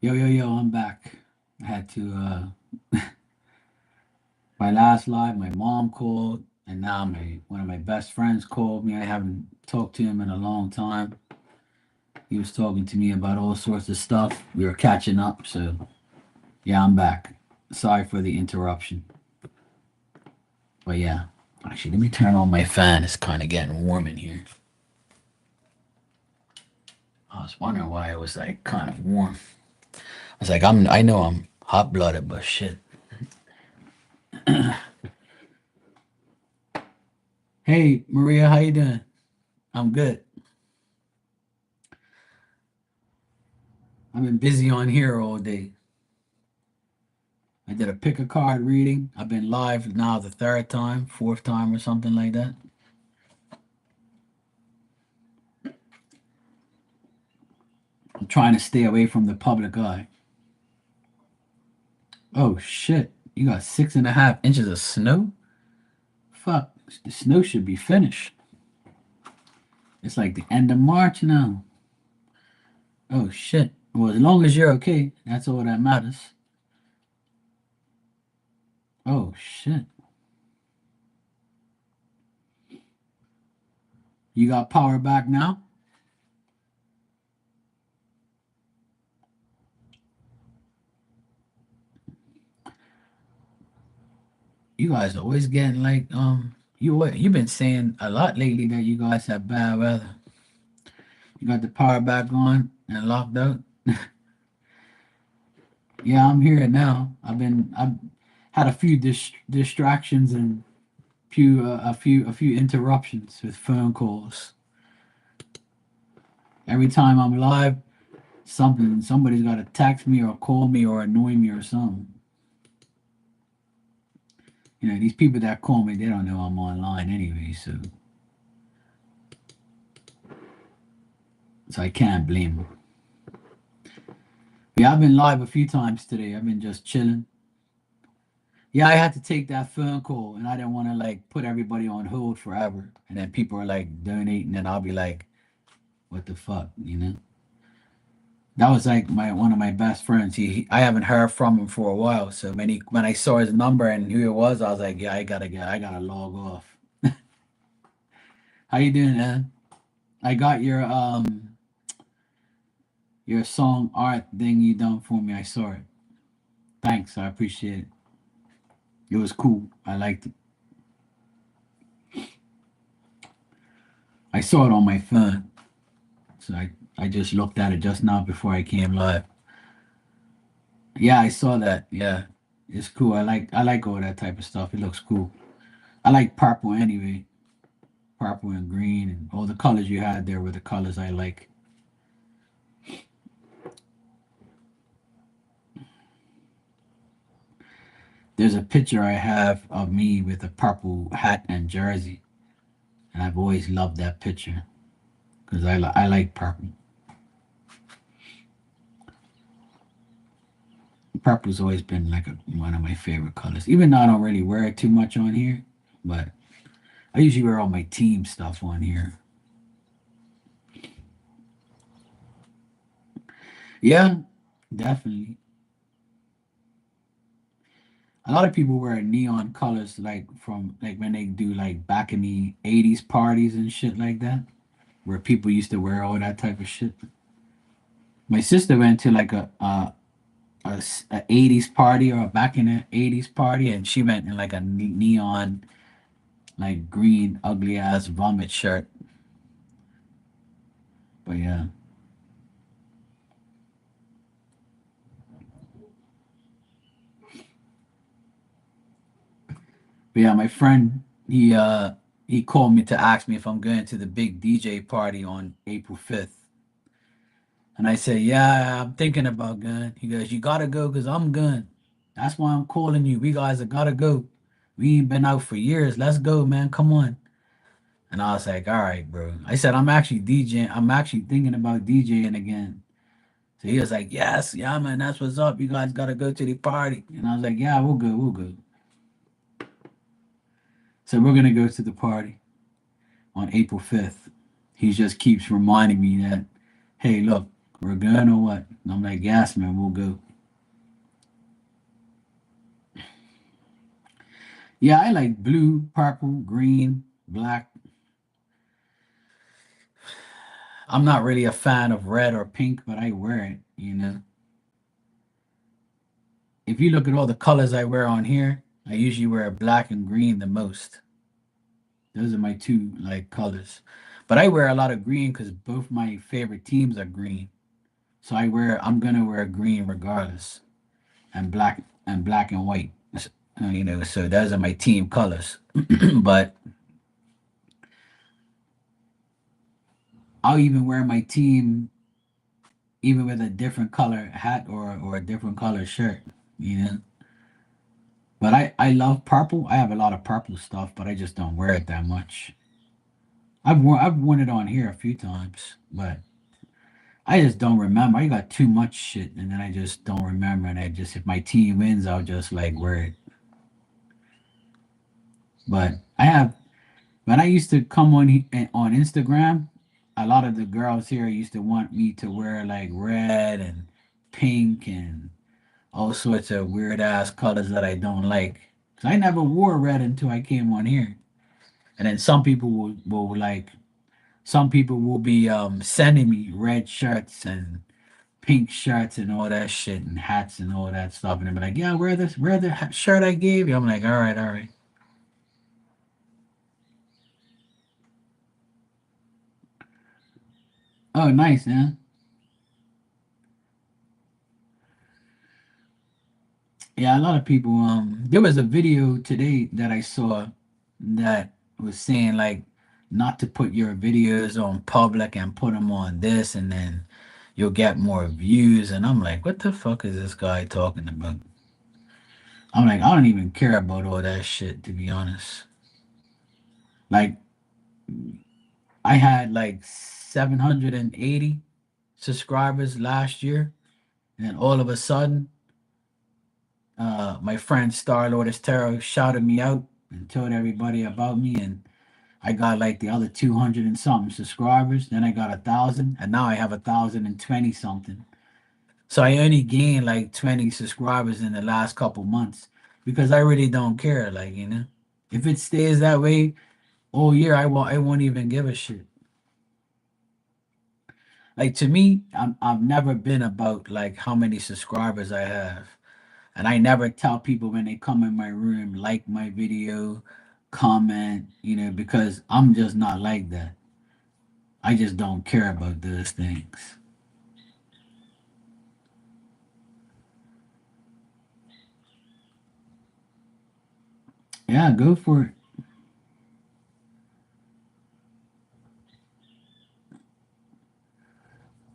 Yo, yo, yo, I'm back. I had to, my last live, my mom called, and now one of my best friends called me. I haven't talked to him in a long time. He was talking to me about all sorts of stuff. We were catching up, so yeah, I'm back. Sorry for the interruption. But yeah, actually, let me turn on my fan. It's kind of getting warm in here. I was wondering why it was like kind of warm. I was like, I know I'm hot blooded, but shit. Hey, Maria, how you doing? I'm good. I've been busy on here all day. I did a pick a card reading. I've been live now the third time, fourth time, or something like that. I'm trying to stay away from the public eye. Oh shit! You got 6.5 inches of snow? Fuck! The snow should be finished. It's like the end of March now. Oh shit! Well, as long as you're okay, that's all that matters. Oh shit! You got power back now? You guys always getting like you've been saying a lot lately that you guys have bad weather. You got the power back on and locked out. Yeah, I'm here now. I've had a few distractions and a few interruptions with phone calls. Every time I'm live, somebody's got to text me or call me or annoy me or something. You know, these people that call me, they don't know I'm online anyway, so I can't blame them. Yeah, I've been live a few times today. I've been just chilling. Yeah, I had to take that phone call, and I didn't want to like put everybody on hold forever, and then people are like donating, and I'll be like, "What the fuck," you know? That was like my one of my best friends. I haven't heard from him for a while, so when I saw his number and who it was, I was like, "Yeah, I gotta log off." How you doing, man? I got your song art thing you done for me. I saw it. Thanks, I appreciate it. It was cool. I liked it. I saw it on my phone. So I just looked at it just now before I came live. Yeah, I saw that. Yeah. It's cool. I like all that type of stuff. It looks cool. I like purple anyway. Purple and green and all the colors you had there were the colors I like. There's a picture I have of me with a purple hat and jersey, and I've always loved that picture because I like purple. Purple's always been like one of my favorite colors. Even though I don't really wear it too much on here, but I usually wear all my team stuff on here. Yeah, definitely. A lot of people wear neon colors like from like when they do like back in the 80s parties and shit like that, where people used to wear all that type of shit. My sister went to like a 80s party or back in the 80s party and she went in like a neon like green ugly ass vomit shirt. But yeah. But yeah, my friend he called me to ask me if I'm going to the big DJ party on April 5th. And I said, "Yeah, I'm thinking about going." He goes, "You gotta go because I'm going. That's why I'm calling you. We guys have gotta go. We ain't been out for years. Let's go, man. Come on." And I was like, "All right, bro." I said, "I'm actually DJing. I'm actually thinking about DJing again." So he was like, "Yes, yeah, man. That's what's up. You guys gotta go to the party." And I was like, "Yeah, we'll go. We'll go." So we're gonna go to the party on April 5th. He just keeps reminding me that, hey, look. We're good or what? And I'm like, yes, man, we'll go. Yeah, I like blue, purple, green, black. I'm not really a fan of red or pink, but I wear it, you know. If you look at all the colors I wear on here, I usually wear black and green the most. Those are my two like colors. But I wear a lot of green because both my favorite teams are green. So I'm gonna wear green regardless, and black and white. You know, so those are my team colors. But I'll even wear my team even with a different color hat or a different color shirt. You know. But I love purple. I have a lot of purple stuff, but I just don't wear it that much. I've worn it on here a few times, but I just don't remember. I got too much shit, and then I just don't remember. And I just if my team wins, I'll just like wear it. But I have when I used to come on Instagram, a lot of the girls here used to want me to wear like red and pink and all sorts of weird ass colors that I don't like. Cause I never wore red until I came on here. And then will like some people will be sending me red shirts and pink shirts and all that shit and hats and all that stuff. And they'll be like, yeah, wear the shirt I gave you. I'm like, all right, all right. Oh, nice, man. Yeah, a lot of people. There was a video today that I saw that was saying like not to put your videos on public and put them on this, and then you'll get more views. And I'm like, what the fuck is this guy talking about? I'm like, I don't even care about all that shit to be honest. Like, I had like 780 subscribers last year, and then all of a sudden, my friend Star Lotus Tarot shouted me out and told everybody about me, and I got like the other 200 and something subscribers. Then I got 1,000, and now I have 1,020 something. So I only gained like 20 subscribers in the last couple months because I really don't care. Like, you know, if it stays that way all year, I won't even give a shit. Like to me, I've never been about like how many subscribers I have. And I never tell people when they come in my room, like my video, comment, you know, because I'm just not like that. I just don't care about those things. Yeah, go for it.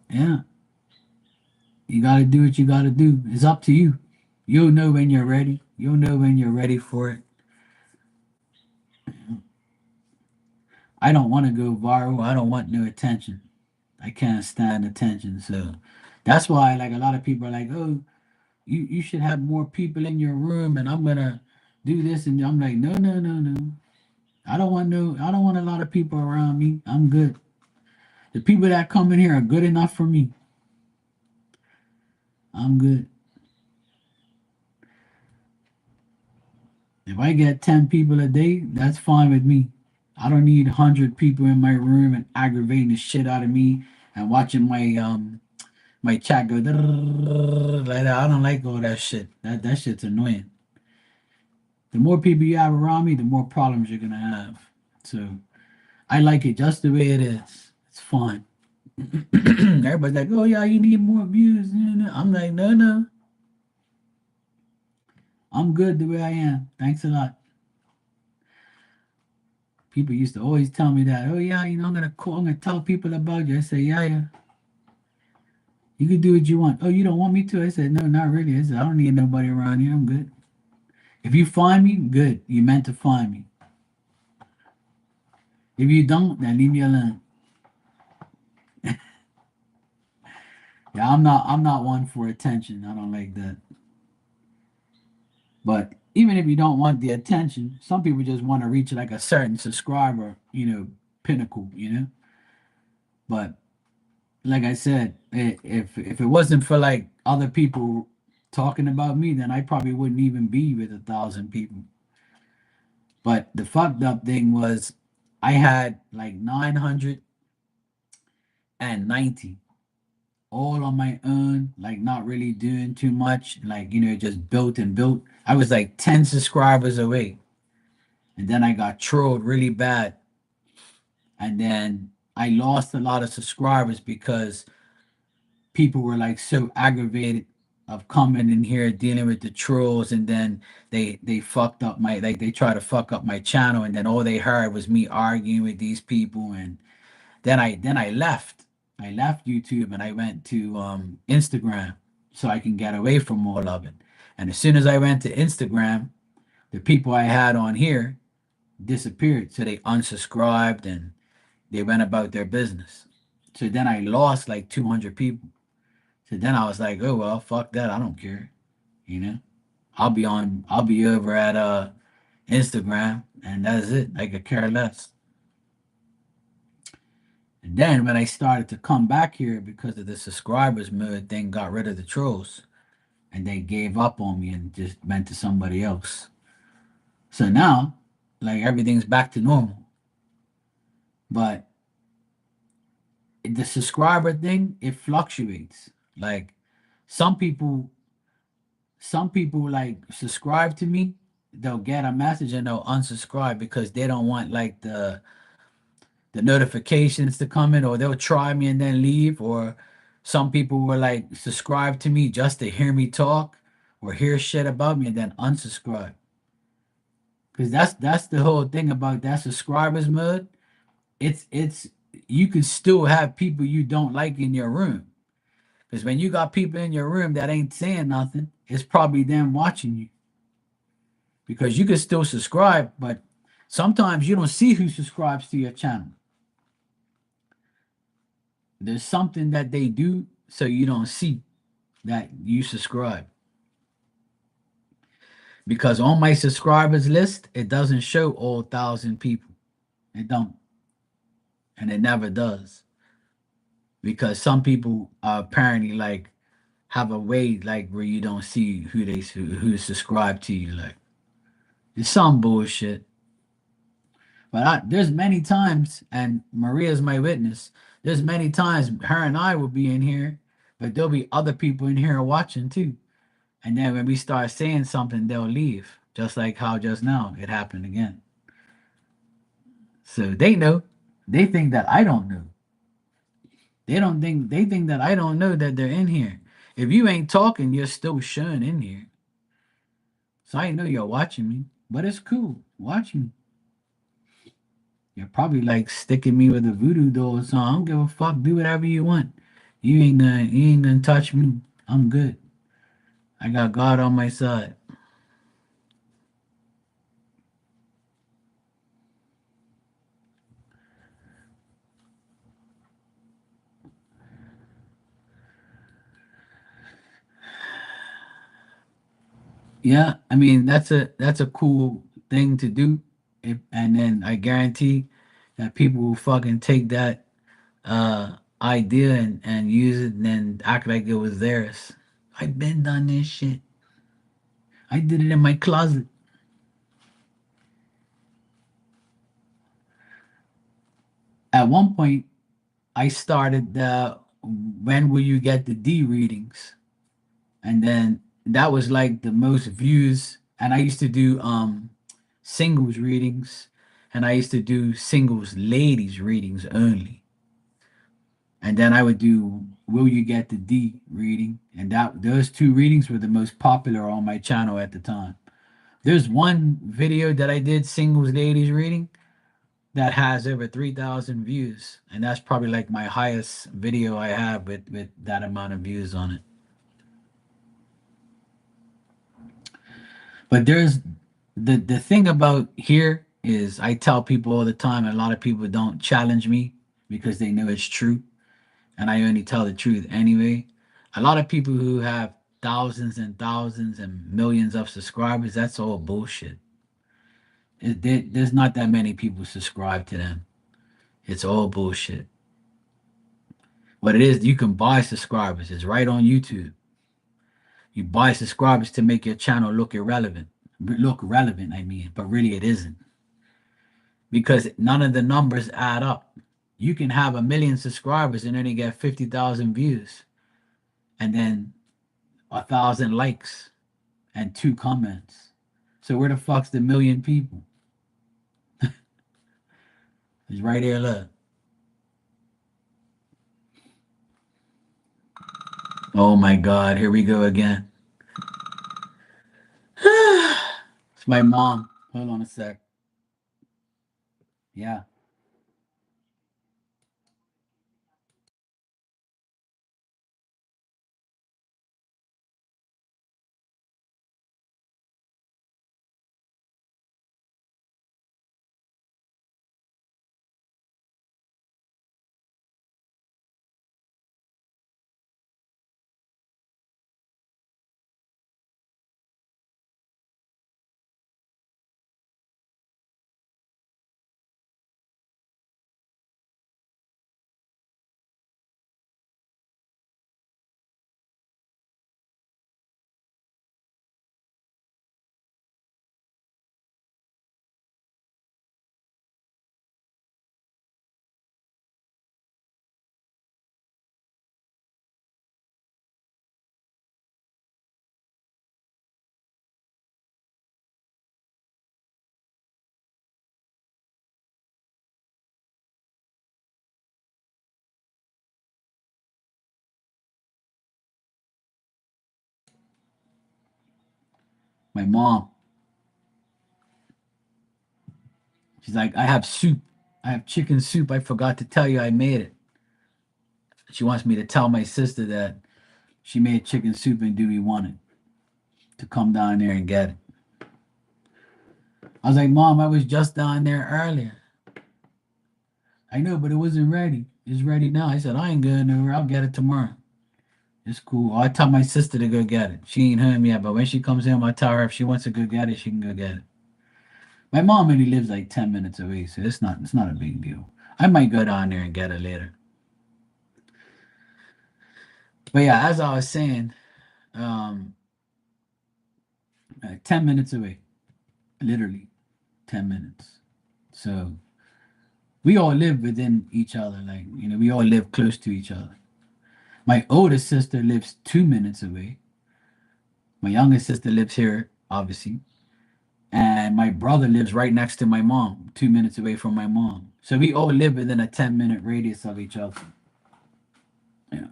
Yeah, you got to do what you got to do. It's up to you. You'll know when you're ready. You'll know when you're ready for it. I don't want to go viral. I don't want no attention. I can't stand attention. So that's why, like, a lot of people are like, oh, you should have more people in your room and I'm going to do this. And I'm like, no, no, no, no. I don't want a lot of people around me. I'm good. The people that come in here are good enough for me. I'm good. If I get 10 people a day, that's fine with me. I don't need 100 people in my room and aggravating the shit out of me and watching my chat go like that. I don't like all that shit. That shit's annoying. The more people you have around me, the more problems you're gonna have. So I like it just the way it is. It's fine. Everybody's like, "Oh yeah, you need more views." I'm like, "No, no, I'm good the way I am. Thanks a lot." People used to always tell me that. Oh yeah, I'm gonna call. I'm gonna tell people about you. I say, yeah, yeah. You can do what you want. Oh, you don't want me to? I said, no, not really. I said, I don't need nobody around here. I'm good. If you find me, good. You meant to find me. If you don't, then leave me alone. Yeah, I'm not one for attention. I don't like that. But even if you don't want the attention, some people just want to reach like a certain subscriber, pinnacle. But like I said, if it wasn't for like other people talking about me, then I probably wouldn't even be with 1,000 people. But the fucked up thing was, I had like 990 all on my own, like not really doing too much, like just built and built. I was like 10 subscribers away, and then I got trolled really bad, and then I lost a lot of subscribers because people were like so aggravated of coming in here dealing with the trolls, and then they fucked up my, like they tried to fuck up my channel, and then all they heard was me arguing with these people. And then I left. I left YouTube and I went to Instagram so I can get away from all of it. And as soon as I went to Instagram, the people I had on here disappeared. So they unsubscribed and they went about their business. So then I lost like 200 people. So then I was like, oh well, fuck that. I don't care. You know, I'll be over at Instagram, and that's it. I could care less. And then when I started to come back here because of the subscribers mode thing, got rid of the trolls, and they gave up on me and just went to somebody else. So now, like everything's back to normal. But the subscriber thing, it fluctuates. Like some people some people like subscribe to me, they'll get a message and they'll unsubscribe because they don't want like the notifications to come in, or they'll try me and then leave. Or some people will like subscribe to me just to hear me talk or hear shit about me and then unsubscribe. Because that's the whole thing about that subscribers mode. It's you can still have people you don't like in your room. Because when you got people in your room that ain't saying nothing, it's probably them watching you. Because you can still subscribe, but sometimes you don't see who subscribes to your channel. There's something that they do so you don't see that you subscribe. Because on my subscribers list, it doesn't show all 1,000 people. It don't, and it never does. Because some people apparently like have a way like where you don't see who subscribe to you. Like it's some bullshit. But there's many times, and Maria's my witness. There's many times her and I will be in here, but there'll be other people in here watching too. And then when we start saying something, they'll leave, just like how just now it happened again. So they know. They think that I don't know. They think that I don't know that they're in here. If you ain't talking, you're still showing in here. So I know you're watching me, but it's cool. Watch me. You're probably like sticking me with a voodoo doll or something. I don't give a fuck. Do whatever you want. You ain't gonna touch me. I'm good. I got God on my side. Yeah, I mean that's a cool thing to do. And then I guarantee that people will fucking take that idea and use it and then act like it was theirs. I've been done this shit. I did it in my closet. At one point, I started the when will you get the D readings? And then that was like the most views. And I used to do singles readings, and I used to do singles ladies readings only. And then I would do will you get the D reading? And that those two readings were the most popular on my channel at the time. There's one video that I did singles ladies reading that has over 3,000 views, and that's probably like my highest video I have with that amount of views on it. But there's the thing about here is I tell people all the time, and a lot of people don't challenge me because they know it's true, and I only tell the truth anyway. A lot of people who have thousands and thousands and millions of subscribers, that's all bullshit. There's not that many people subscribe to them. It's all bullshit. But it is, you can buy subscribers. It's right on YouTube. You buy subscribers to make your channel look irrelevant. Look relevant, I mean, but really it isn't. Because none of the numbers add up. You can have 1 million subscribers and only get 50,000 views and then 1,000 likes and 2 comments. So where the fuck's the million people? It's right here, look. Oh my God, here we go again. It's my mom. Hold on a sec. Yeah. My mom. She's like, I have soup. I have chicken soup. I forgot to tell you I made it. She wants me to tell my sister that she made chicken soup and Dewey wanted to come down there and get it. I was like, Mom, I was just down there earlier. I know, but it wasn't ready. It's ready now. I said, I ain't going nowhere. I'll get it tomorrow. It's cool. I tell my sister to go get it. She ain't home yet, but when she comes in, I tell her if she wants to go get it, she can go get it. My mom only lives like 10 minutes away, so it's not a big deal. I might go down there and get it later. But yeah, as I was saying, um, 10 minutes away, literally 10 minutes. So we all live within each other, like we all live close to each other. My oldest sister lives 2 minutes away. My youngest sister lives here, obviously. And my brother lives right next to my mom, 2 minutes away from my mom. So we all live within a 10-minute radius of each other. Yeah.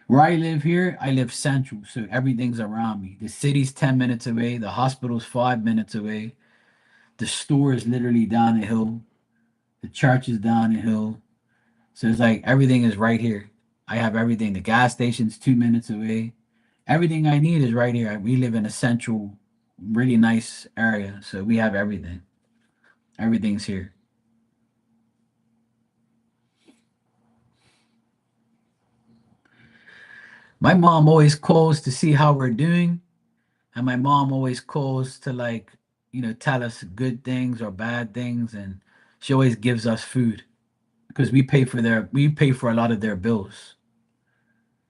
Where I live here, I live central, so everything's around me. The city's 10 minutes away, the hospital's 5 minutes away, the store is literally down the hill, the church is down the hill. So it's like everything is right here. I have everything. The gas station's 2 minutes away. Everything I need is right here. We live in a central, really nice area, so we have everything. Everything's here. My mom always calls to see how we're doing, and my mom always calls to like, tell us good things or bad things, and she always gives us food because we pay for a lot of their bills.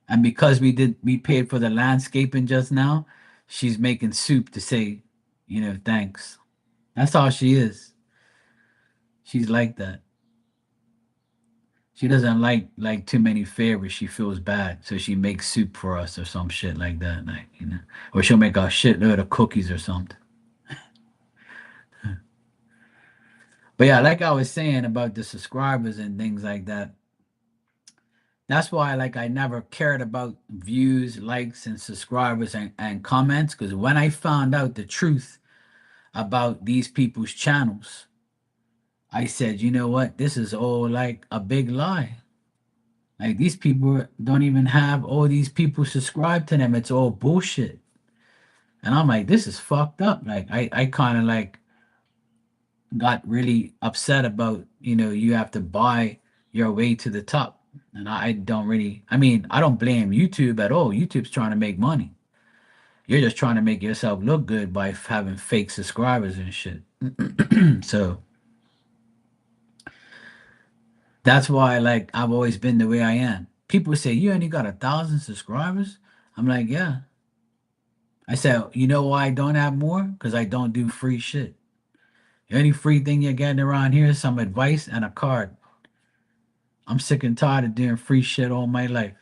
And because we paid for the landscaping just now, she's making soup to say, thanks. That's how she is. She's like that. She doesn't like too many favors. She feels bad, so she makes soup for us or some shit like that, like or she'll make a shitload of cookies or something. But yeah, like I was saying about the subscribers and things like that. That's why like I never cared about views, likes, and subscribers and comments because when I found out the truth about these people's channels, I said, you know what? This is all like a big lie. Like these people don't even have all these people subscribe to them. It's all bullshit. And I'm like, this is fucked up. Like I kind of like got really upset about, you have to buy your way to the top. And I don't really, I mean, I don't blame YouTube at all. YouTube's trying to make money. You're just trying to make yourself look good by having fake subscribers and shit. So That's why, like, I've always been the way I am. People say, "You only got 1,000 subscribers?" I'm like, "Yeah." I said, "You know why I don't have more? Because I don't do free shit. The only free thing you're getting around here is some advice and a card. I'm sick and tired of doing free shit all my life.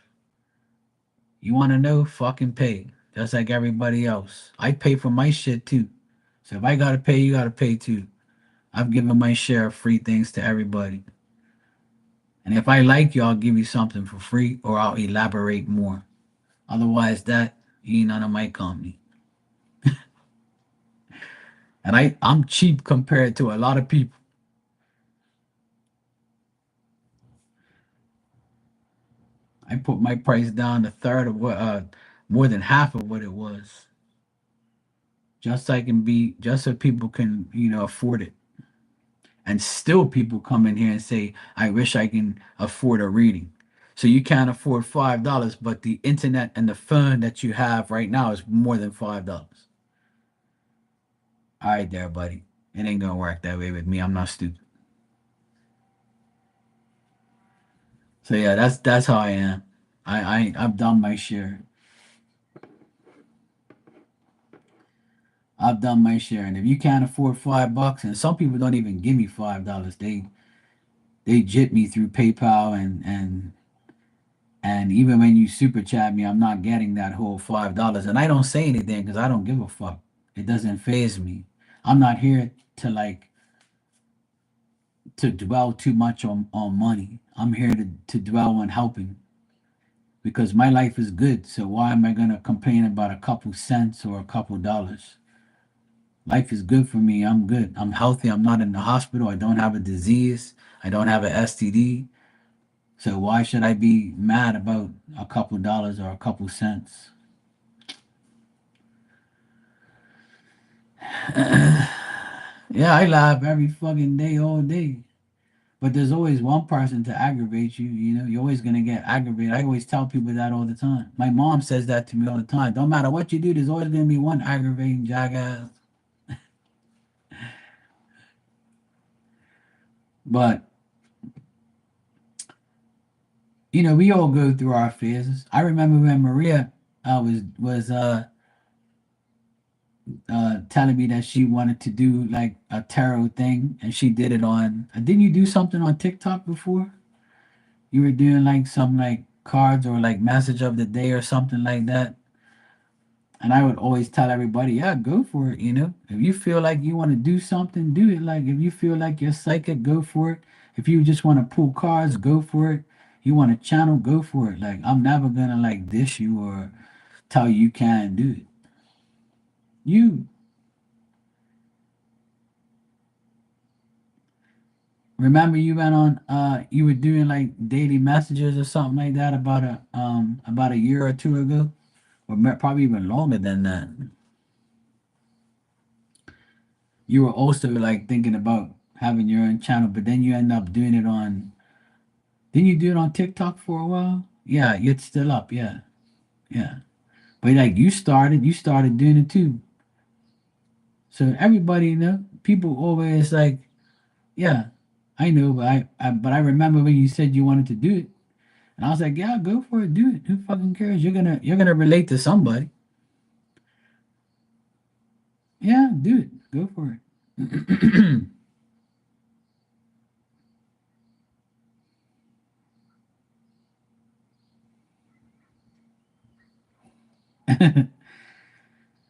You want to know? Fucking pay. Just like everybody else. I pay for my shit too. So if I gotta pay, you gotta pay too. I've given my share of free things to everybody. And if I like you, I'll give you something for free or I'll elaborate more. Otherwise, that you ain't none of my company. And I'm cheap compared to a lot of people. I put my price down a third of what, more than half of what it was, just so I can be, just so people can, afford it. And still, people come in here and say, "I wish I can afford a reading." So you can't afford $5, but the internet and the phone that you have right now is more than $5. All right, there, buddy. It ain't gonna work that way with me. I'm not stupid. So yeah, that's how I am. I've done my share. I've done my share, and if you can't afford $5, and some people don't even give me $5, they jit me through PayPal and even when you super chat me, I'm not getting that whole $5, and I don't say anything because I don't give a fuck. It doesn't phase me. I'm not here to dwell too much on money. I'm here to dwell on helping because my life is good. So why am I gonna complain about a couple cents or a couple dollars? Life is good for me. I'm good. I'm healthy. I'm not in the hospital. I don't have a disease. I don't have an STD. So why should I be mad about a couple dollars or a couple cents? Yeah, I laugh every fucking day, all day. But there's always one person to aggravate you. You're always gonna get aggravated. I always tell people that all the time. My mom says that to me all the time. Don't matter what you do, there's always gonna be one aggravating jackass. But we all go through our phases. I remember when Maria was telling me that she wanted to do like a tarot thing, and she did it on. Didn't you do something on TikTok before? You were doing like some like cards or like message of the day or something like that. And I would always tell everybody, yeah, go for it. If you feel like you want to do something, do it. Like if you feel like you're psychic, go for it. If you just want to pull cards, go for it. You want to channel, go for it. Like I'm never gonna like dish you or tell you can't do it. You remember you went on you were doing like daily messages or something like that about a year or two ago, or probably even longer than that. You were also like thinking about having your own channel, but then you end up doing it on. Didn't you do it on TikTok for a while? Yeah, it's still up. Yeah, yeah. But like you started doing it too. So everybody, people always like, yeah, I know, but I remember when you said you wanted to do it, and I was like, yeah, go for it, do it. Who fucking cares? You're gonna relate to somebody. Yeah, do it. Go for it.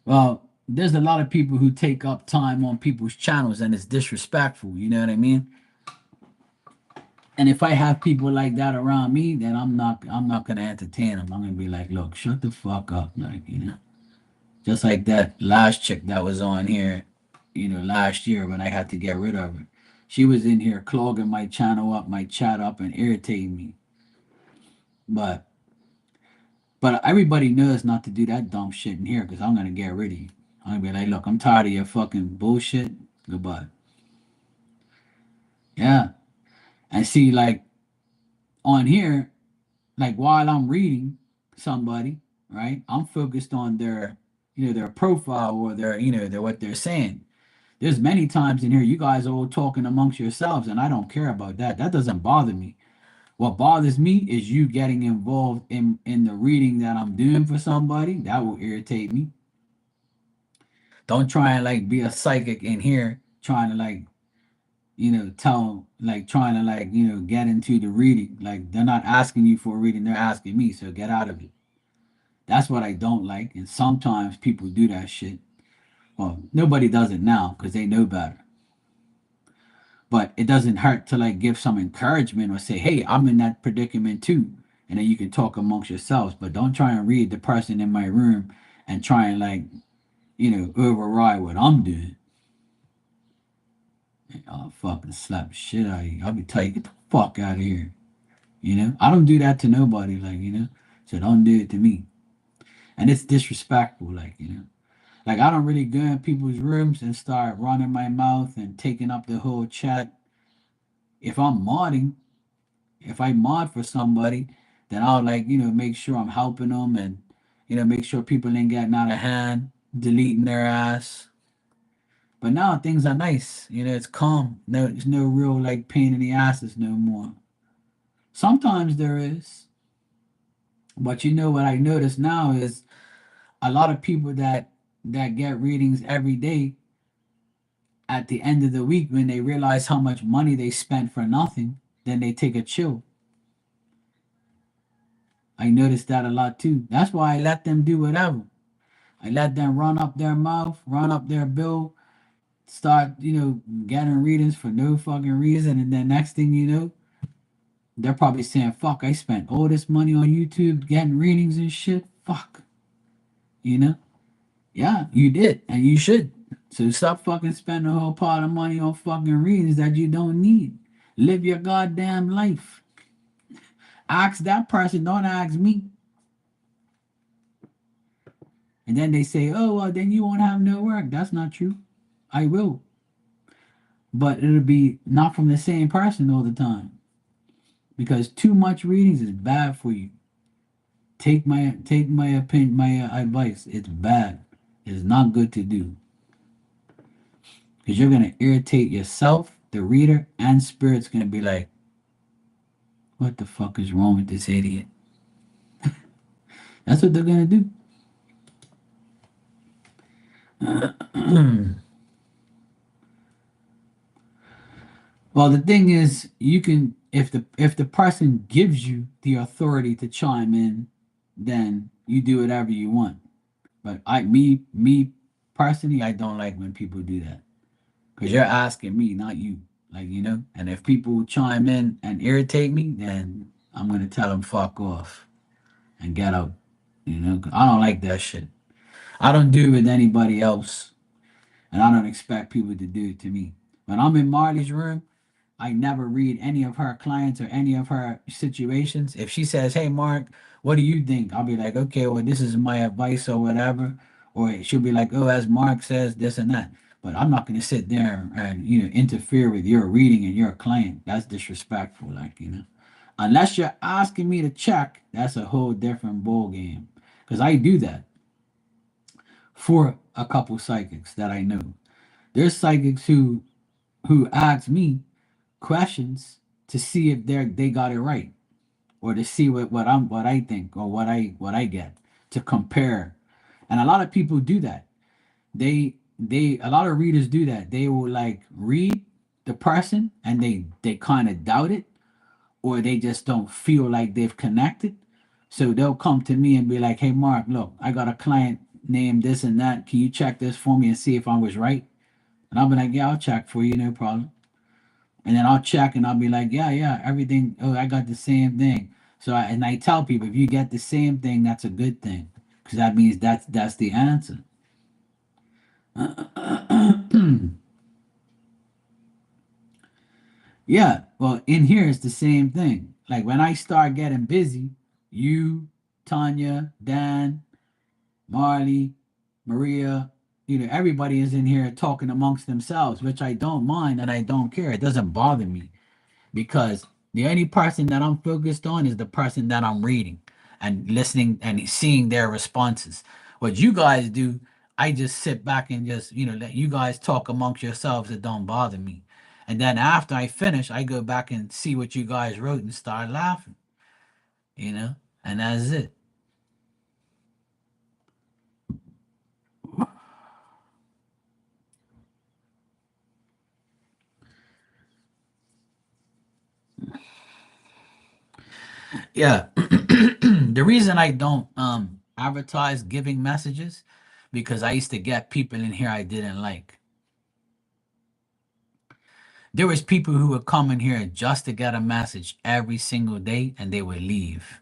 Well, there's a lot of people who take up time on people's channels and it's disrespectful, you know what I mean? And if I have people like that around me, then I'm not gonna entertain them. I'm gonna be like, look, shut the fuck up. Like, just like that last chick that was on here, last year when I had to get rid of her. She was in here clogging my channel up, my chat up, and irritating me. But everybody knows not to do that dumb shit in here because I'm gonna get rid of you. I'm gonna be like, look, I'm tired of your fucking bullshit. Goodbye. Yeah. And see, like on here, like while I'm reading somebody, right, I'm focused on their profile or their what they're saying. There's many times in here you guys are all talking amongst yourselves, and I don't care about that. That doesn't bother me. What bothers me is you getting involved in the reading that I'm doing for somebody. That will irritate me. Don't try and like be a psychic in here trying to like, tell, like trying to like, get into the reading. Like they're not asking you for a reading, they're asking me, so get out of it. That's what I don't like. And sometimes people do that shit. Well, nobody does it now because they know better. But it doesn't hurt to like give some encouragement or say, hey, I'm in that predicament too. And then you can talk amongst yourselves. But don't try and read the person in my room and try and like, override what I'm doing. I'll fucking slap the shit out of you. I'll be telling you, get the fuck out of here. I don't do that to nobody, so don't do it to me. And it's disrespectful, Like I don't really go in people's rooms and start running my mouth and taking up the whole chat. If I'm modding, if I mod for somebody, then I'll like, make sure I'm helping them and, make sure people ain't getting out of hand, deleting their ass. But now things are nice. It's calm. No, there's no real like pain in the asses no more. Sometimes there is, but what I notice now is a lot of people that get readings every day at the end of the week when they realize how much money they spent for nothing, then they take a chill. I noticed that a lot too. That's why I let them do whatever. I let them run up their mouth, run up their bill, start, getting readings for no fucking reason. And then next thing you know, they're probably saying, fuck, I spent all this money on YouTube getting readings and shit. Fuck. You know? Yeah, you did. And you should. So stop fucking spending a whole pot of money on fucking readings that you don't need. Live your goddamn life. Ask that person, don't ask me. And then they say, oh, well, then you won't have no work. That's not true. I will. But it'll be not from the same person all the time. Because too much readings is bad for you. Take my opinion, my advice. It's bad. It's not good to do. Because you're gonna irritate yourself, the reader, and spirit's gonna be like, what the fuck is wrong with this idiot? That's what they're gonna do. Well, the thing is, you can if the person gives you the authority to chime in, then you do whatever you want. But me personally, I don't like when people do that because you're asking me, not you. And if people chime in and irritate me, then I'm gonna tell them fuck off and get out. 'Cause I don't like that shit. I don't do it with anybody else, and I don't expect people to do it to me. When I'm in Marley's room, I never read any of her clients or any of her situations. If she says, "Hey, Mark, what do you think?" I'll be like, "Okay, well, this is my advice or whatever." Or she'll be like, "Oh, as Mark says, this and that." But I'm not going to sit there and interfere with your reading and your client. That's disrespectful, Unless you're asking me to check, that's a whole different ball game. Because I do that for a couple psychics that I know. There's psychics who ask me questions to see if they got it right or to see what I think or what I get to compare. And a lot of people do that. They a lot of readers do that. They will like read the person and they kind of doubt it or they just don't feel like they've connected. So they'll come to me and be like, "Hey Mark, look, I got a client named this and that. Can you check this for me and see if I was right?" And I'll be like, "Yeah, I'll check for you, no problem." And then I'll check and I'll be like, yeah, yeah, everything. Oh, I got the same thing. And I tell people, if you get the same thing, that's a good thing, because that means that's the answer. Yeah, well, in here it's the same thing. Like when I start getting busy, you, Tanya, Dan, Marley, Maria, everybody is in here talking amongst themselves, which I don't mind and I don't care. It doesn't bother me. Because the only person that I'm focused on is the person that I'm reading and listening and seeing their responses. What you guys do, I just sit back and just, let you guys talk amongst yourselves. It don't bother me. And then after I finish, I go back and see what you guys wrote and start laughing, you know? And that's it. Yeah. The reason I don't advertise giving messages because I used to get people in here I didn't like. There was people who would come in here just to get a message every single day and they would leave.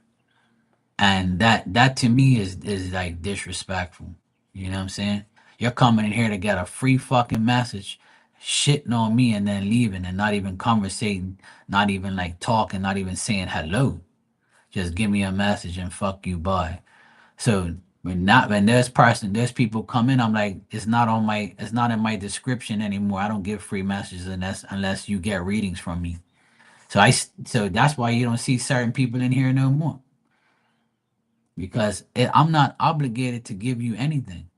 And that to me is like disrespectful. You know what I'm saying? You're coming in here to get a free fucking message, shitting on me and then leaving and not even conversating, not even like talking, not even saying hello. Just give me a message and fuck you bye. So when there's people come in, I'm like, it's not in my description anymore. I don't give free messages unless you get readings from me. So that's why you don't see certain people in here no more because I'm not obligated to give you anything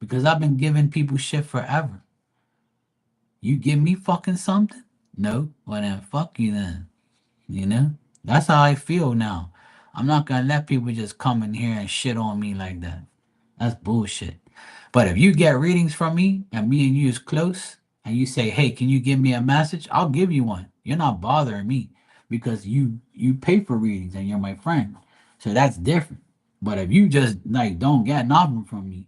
because I've been giving people shit forever. You give me fucking something? No. Well then fuck you then. You know? That's how I feel now. I'm not gonna let people just come in here and shit on me like that. That's bullshit. But if you get readings from me and me and you is close and you say, "Hey, can you give me a message?" I'll give you one. You're not bothering me because you pay for readings and you're my friend. So that's different. But if you just like don't get nothing from me,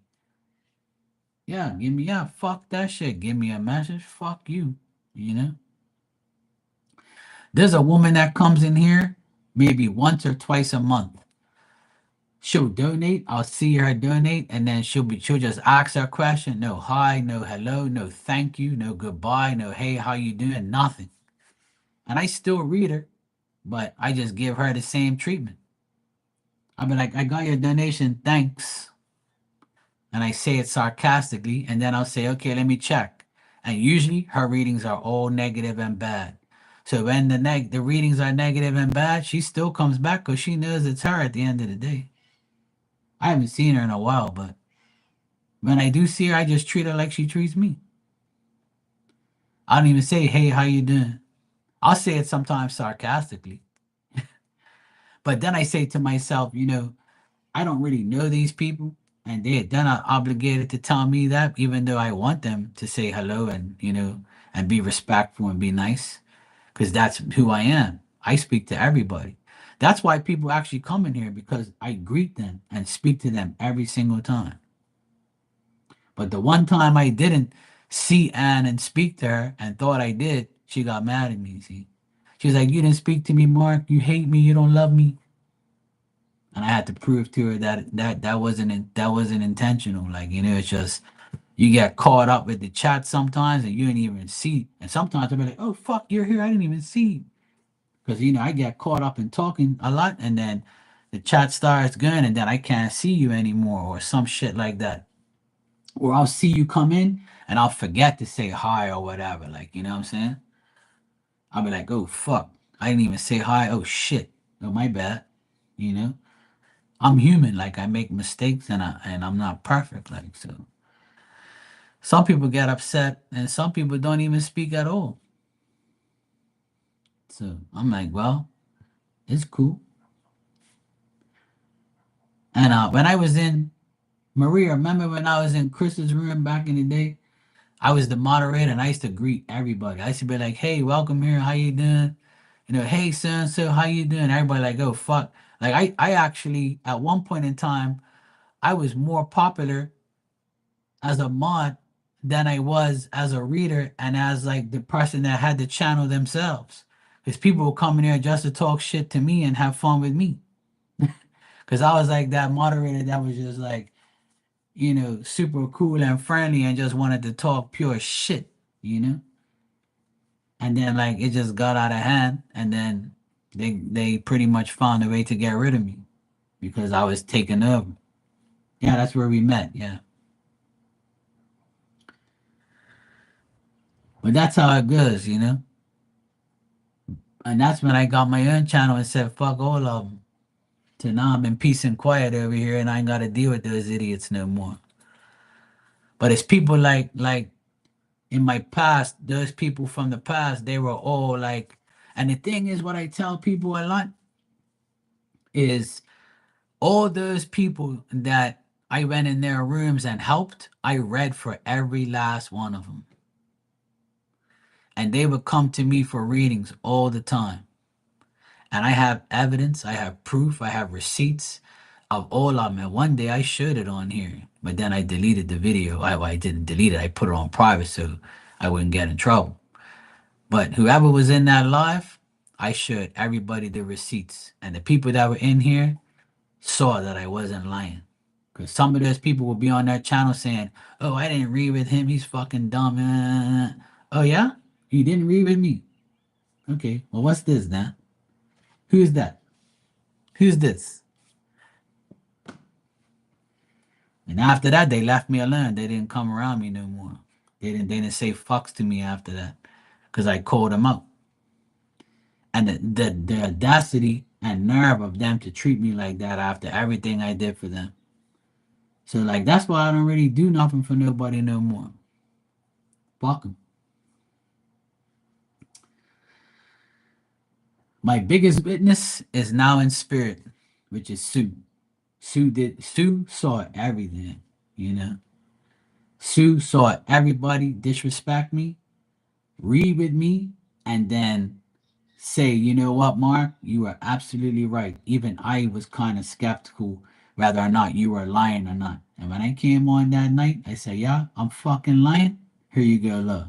yeah, fuck that shit. Give me a message. Fuck you. You know? There's a woman that comes in here maybe once or twice a month. She'll donate. I'll see her donate, and then she'll just ask her question. No hi, no hello, no thank you, no goodbye, no hey, how you doing? Nothing. And I still read her, but I just give her the same treatment. I'll be like, I got your donation, thanks. And I say it sarcastically, and then I'll say, okay, let me check. And usually her readings are all negative and bad. So when the readings are negative and bad, she still comes back because she knows it's her at the end of the day. I haven't seen her in a while, but when I do see her, I just treat her like she treats me. I don't even say, "Hey, how you doing?" I'll say it sometimes sarcastically, but then I say to myself, I don't really know these people, and they're not obligated to tell me that, even though I want them to say hello and and be respectful and be nice, because that's who I am. I speak to everybody. That's why people actually come in here because I greet them and speak to them every single time. But the one time I didn't see Anne and speak to her and thought I did, she got mad at me. See, she was like, "You didn't speak to me, Mark. You hate me. You don't love me." And I had to prove to her that wasn't intentional. Like it's just you get caught up with the chat sometimes and you didn't even see. And sometimes I'll be like, "Oh fuck, you're here. I didn't even see." Because I get caught up in talking a lot, and then the chat starts going, and then I can't see you anymore, or some shit like that. Or I'll see you come in and I'll forget to say hi or whatever. Like, you know what I'm saying? I'll be like, oh fuck. I didn't even say hi. Oh shit. Oh my bad. You know? I'm human. Like I make mistakes and I'm not perfect. Like so some people get upset and some people don't even speak at all. So I'm like, well, it's cool. And when I was in Maria, remember when I was in Chris's room back in the day? I was the moderator and I used to greet everybody. I used to be like, hey, welcome here, how you doing? Hey so and so, how you doing? Everybody like, oh fuck. Like I actually at one point in time I was more popular as a mod than I was as a reader and as like the person that had the channel themselves. Because people would come in here just to talk shit to me and have fun with me. Because I was like that moderator that was just like, super cool and friendly and just wanted to talk pure shit, you know? And then like it just got out of hand and then they pretty much found a way to get rid of me because I was taking over. Yeah, that's where we met. Yeah. But that's how it goes. And that's when I got my own channel and said, fuck all of them. So now I'm in peace and quiet over here and I ain't got to deal with those idiots no more. But it's people like in my past, those people from the past, they were all like, and the thing is, what I tell people a lot is all those people that I went in their rooms and helped, I read for every last one of them. And they would come to me for readings all the time. And I have evidence, I have proof, I have receipts of all of them. And one day I showed it on here, but then I deleted the video. I didn't delete it, I put it on private so I wouldn't get in trouble. But whoever was in that live, I showed everybody the receipts. And the people that were in here saw that I wasn't lying. Because some of those people will be on their channel saying, oh, I didn't read with him. He's fucking dumb. Oh, yeah? You didn't read with me? Okay. Well, what's this now? Who's that? Who's this? And after that, they left me alone. They didn't come around me no more. They didn't say fucks to me after that. Because I called them out. And the audacity and nerve of them to treat me like that after everything I did for them. So, like, that's why I don't really do nothing for nobody no more. Fuck them. My biggest witness is now in spirit, which is Sue. Sue saw everything, you know. Sue saw everybody disrespect me, read with me, and then say, you know what, Mark, you are absolutely right. Even I was kind of skeptical whether or not you were lying or not. And when I came on that night, I said, yeah, I'm fucking lying. Here you go, love.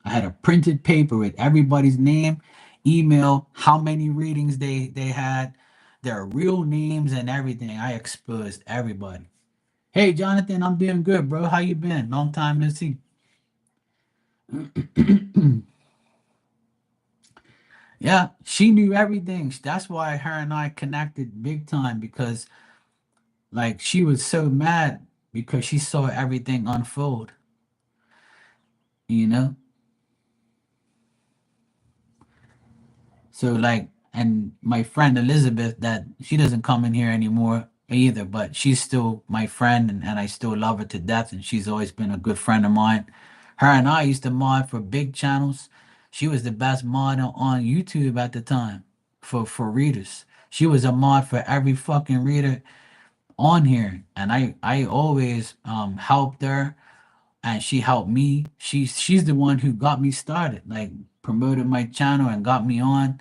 I had a printed paper with everybody's name, email, how many readings they had, their real names and everything. I exposed everybody. Hey, Jonathan, I'm doing good, bro. How you been? Long time no see. Yeah, she knew everything. That's why her and I connected big time because, like, she was so mad because she saw everything unfold. You know, so like, and my friend Elizabeth, that she doesn't come in here anymore either, but she's still my friend, and I still love her to death, and she's always been a good friend of mine. Her and I used to mod for big channels. She was the best mod on YouTube at the time for readers. She was a mod for every fucking reader on here, and I always helped her, and she helped me. She's the one who got me started, like promoted my channel and got me on.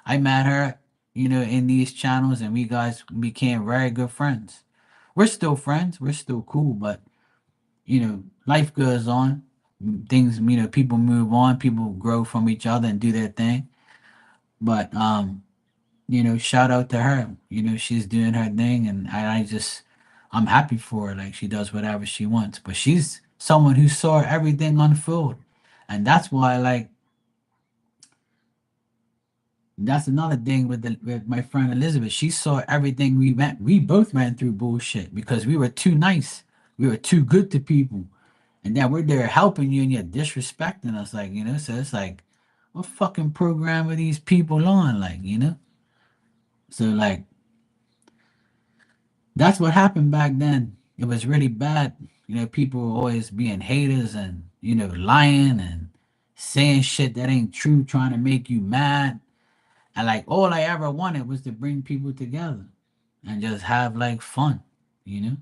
I met her, in these channels, and we guys became very good friends. We're still friends. We're still cool, but life goes on. Things, people move on. People grow from each other and do their thing. But shout out to her. She's doing her thing, and I'm happy for her. Like, she does whatever she wants. But she's someone who saw everything unfold, and that's why, like, that's another thing with my friend Elizabeth. She saw everything we both went through bullshit because we were too nice. We were too good to people. And then we're there helping you and you're disrespecting us, like, so it's like, what fucking program are these people on? Like. So, like, that's what happened back then. It was really bad. People were always being haters and, lying and saying shit that ain't true, trying to make you mad. And, like, all I ever wanted was to bring people together and just have, like, fun, you know?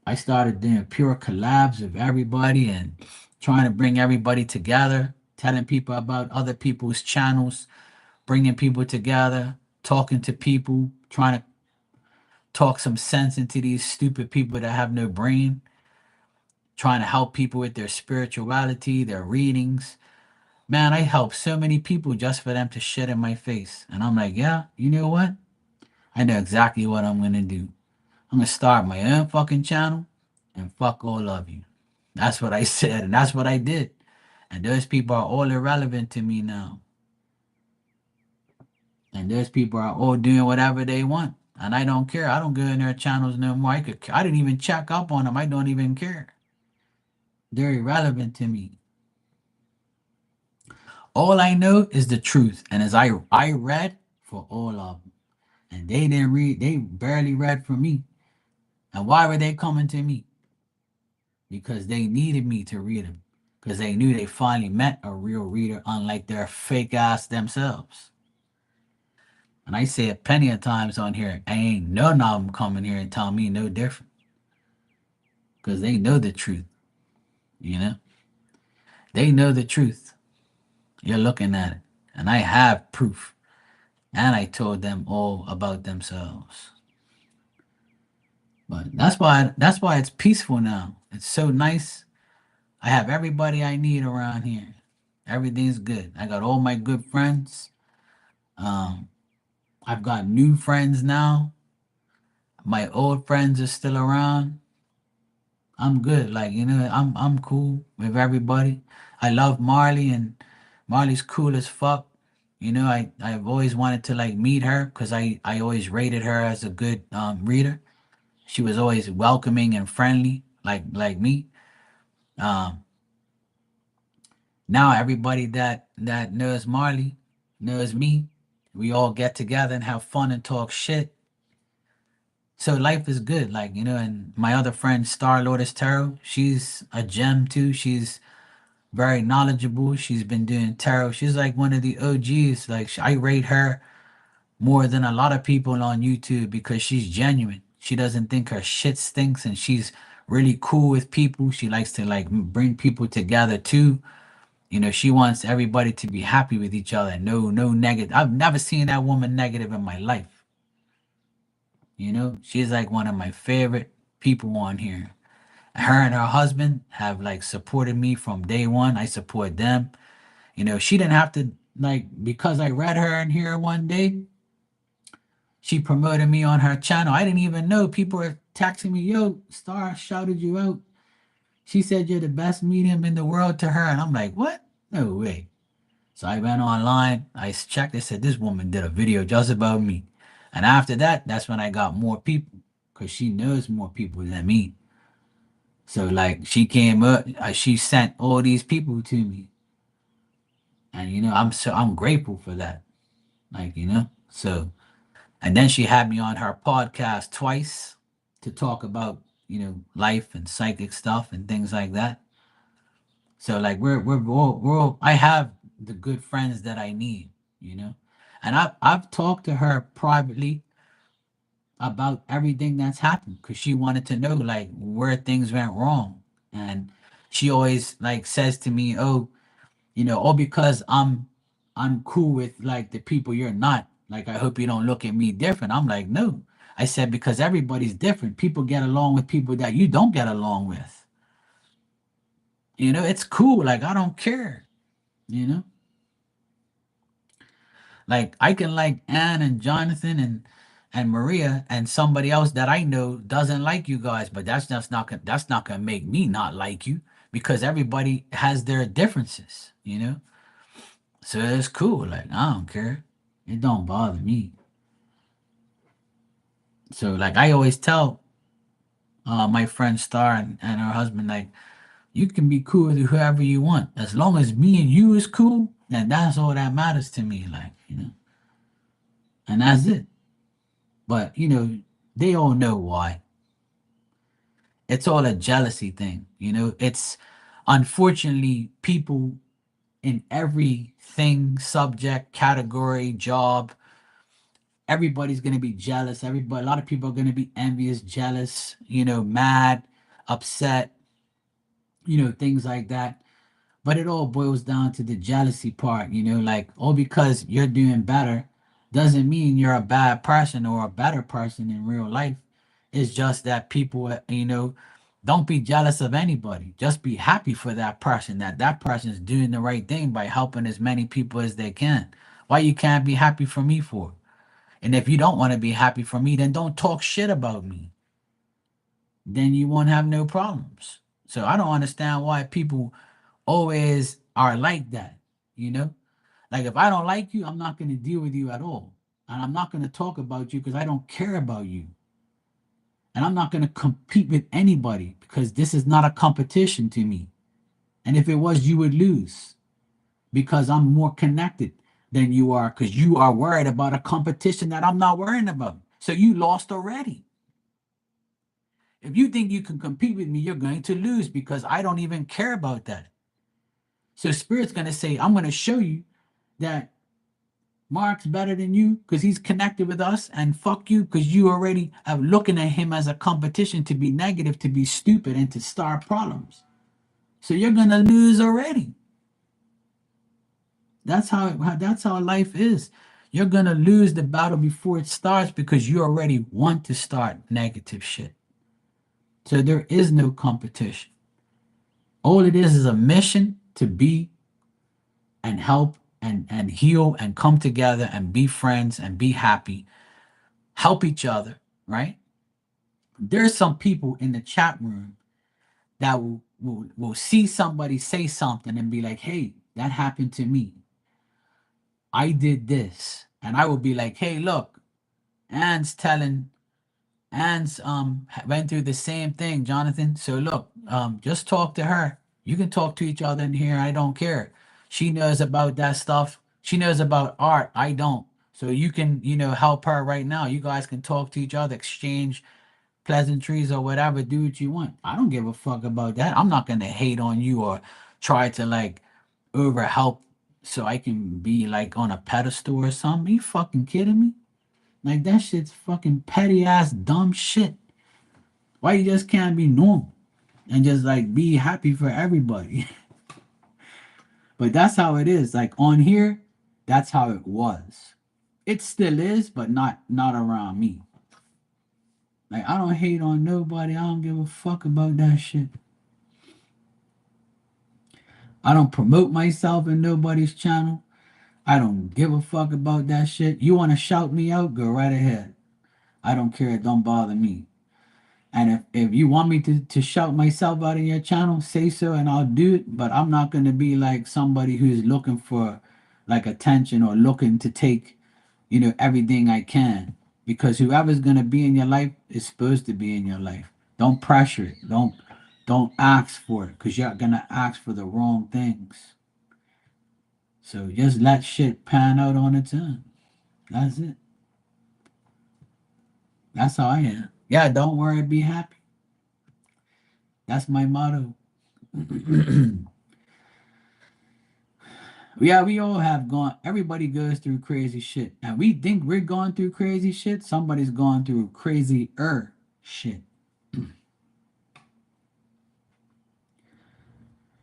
I started doing pure collabs with everybody and trying to bring everybody together, telling people about other people's channels, bringing people together, talking to people, trying to talk some sense into these stupid people that have no brain, trying to help people with their spirituality, their readings. Man, I helped so many people just for them to shit in my face. And I'm like, yeah, you know what? I know exactly what I'm gonna do. I'm gonna start my own fucking channel and fuck all of you. That's what I said, and that's what I did. And those people are all irrelevant to me now. And those people are all doing whatever they want. And I don't care. I don't go in their channels no more. I didn't even check up on them. I don't even care. They're irrelevant to me. All I know is the truth. And as I read for all of them. And they didn't read, they barely read for me. And why were they coming to me? because they needed me to read them because they knew they finally met a real reader, unlike their fake ass themselves. And I say it plenty of times on here, I ain't none of them coming here and telling me no different because they know the truth, you know? They know the truth. You're looking at it. And I have proof. And I told them all about themselves. But that's why it's peaceful now. It's so nice. I have everybody I need around here. Everything's good. I got all my good friends. Um, I've got new friends now. My old friends are still around. I'm good. Like, I'm cool with everybody. I love Marley and Marley's cool as fuck. I've always wanted to like meet her because I always rated her as a good reader. She was always welcoming and friendly, like me. Um, Now everybody that knows Marley knows me. We all get together and have fun and talk shit. So life is good, like and my other friend Star Lotus Tarot, she's a gem too. She's very knowledgeable. She's been doing tarot. She's like one of the OGs. Like I rate her more than a lot of people on YouTube because she's genuine. She doesn't think her shit stinks, and she's really cool with people. She likes to like bring people together too. She wants everybody to be happy with each other. No negative. I've never seen that woman negative in my life. She's like one of my favorite people on here. Her and her husband have like supported me from day one. I support them. She didn't have to like because I read her in here one day. She promoted me on her channel. I didn't even know. People were texting me, "Yo, Star shouted you out. She said you're the best medium in the world to her." And I'm like, "What? No way." So I went online. I checked. They said this woman did a video just about me. And after that, that's when I got more people because she knows more people than me. So like she came up, she sent all these people to me, and I'm grateful for that. Like so and then she had me on her podcast twice to talk about life and psychic stuff and things like that. So like we're all I have the good friends that I need, you know. And I've talked to her privately about everything that's happened because she wanted to know like where things went wrong. And she always like says to me, "Oh, oh, because I'm cool with like the people you're not. Like I hope you don't look at me different." I'm like, "No." I said because everybody's different. People get along with people that you don't get along with. It's cool. Like I don't care. You know, like I can like Anne and Jonathan and Maria and somebody else that I know doesn't like you guys, but that's not gonna make me not like you because everybody has their differences. So it's cool. Like I don't care. It don't bother me. So like I always tell my friend Star and her husband like you can be cool with whoever you want as long as me and you is cool. And that's all that matters to me. Like and that's it. But they all know why. It's all a jealousy thing. It's unfortunately people in everything, subject, category, job. Everybody's gonna be jealous. Everybody, a lot of people are gonna be envious, jealous, mad, upset, things like that. But it all boils down to the jealousy part, like all because you're doing better doesn't mean you're a bad person or a better person in real life. It's just that people, don't be jealous of anybody. Just be happy for that person that person is doing the right thing by helping as many people as they can. Why you can't be happy for me for? And if you don't want to be happy for me, then don't talk shit about me. Then you won't have no problems. So I don't understand why people always are like that, you know? Like if I don't like you, I'm not going to deal with you at all. And I'm not going to talk about you because I don't care about you. And I'm not going to compete with anybody because this is not a competition to me. And if it was, you would lose because I'm more connected than you are because you are worried about a competition that I'm not worrying about. So you lost already. If you think you can compete with me, you're going to lose because I don't even care about that. So Spirit's going to say, I'm going to show you that Mark's better than you because he's connected with us, and fuck you because you already are looking at him as a competition to be negative, to be stupid, and to start problems. So you're going to lose already. That's how life is. You're going to lose the battle before it starts because you already want to start negative shit. So there is no competition. All it is a mission to be and help and heal and come together and be friends and be happy, help each other, right? There's some people in the chat room that will see somebody say something and be like, hey, that happened to me. I did this. And I will be like, hey, look, Anne's telling Anne's went through the same thing, Jonathan. So look, just talk to her. You can talk to each other in here. I don't care. She knows about that stuff. She knows about art. I don't. So you can, help her right now. You guys can talk to each other, exchange pleasantries or whatever. Do what you want. I don't give a fuck about that. I'm not gonna hate on you or try to like over help so I can be like on a pedestal or something. Are you fucking kidding me? Like that shit's fucking petty ass dumb shit. Why you just can't be normal and just like be happy for everybody? But that's how it is. Like on here, that's how it was. It still is, but not around me. Like I don't hate on nobody. I don't give a fuck about that shit. I don't promote myself in nobody's channel. I don't give a fuck about that shit. You want to shout me out? Go right ahead. I don't care. It don't bother me. And if you want me to shout myself out in your channel, say so and I'll do it. But I'm not going to be like somebody who's looking for like attention or looking to take, everything I can. Because whoever's going to be in your life is supposed to be in your life. Don't pressure it. Don't ask for it because you're going to ask for the wrong things. So just let shit pan out on its own. That's it. That's how I am. Yeah, don't worry, be happy. That's my motto. Yeah, we all have gone, everybody goes through crazy shit. And we think we're going through crazy shit. Somebody's going through crazy shit.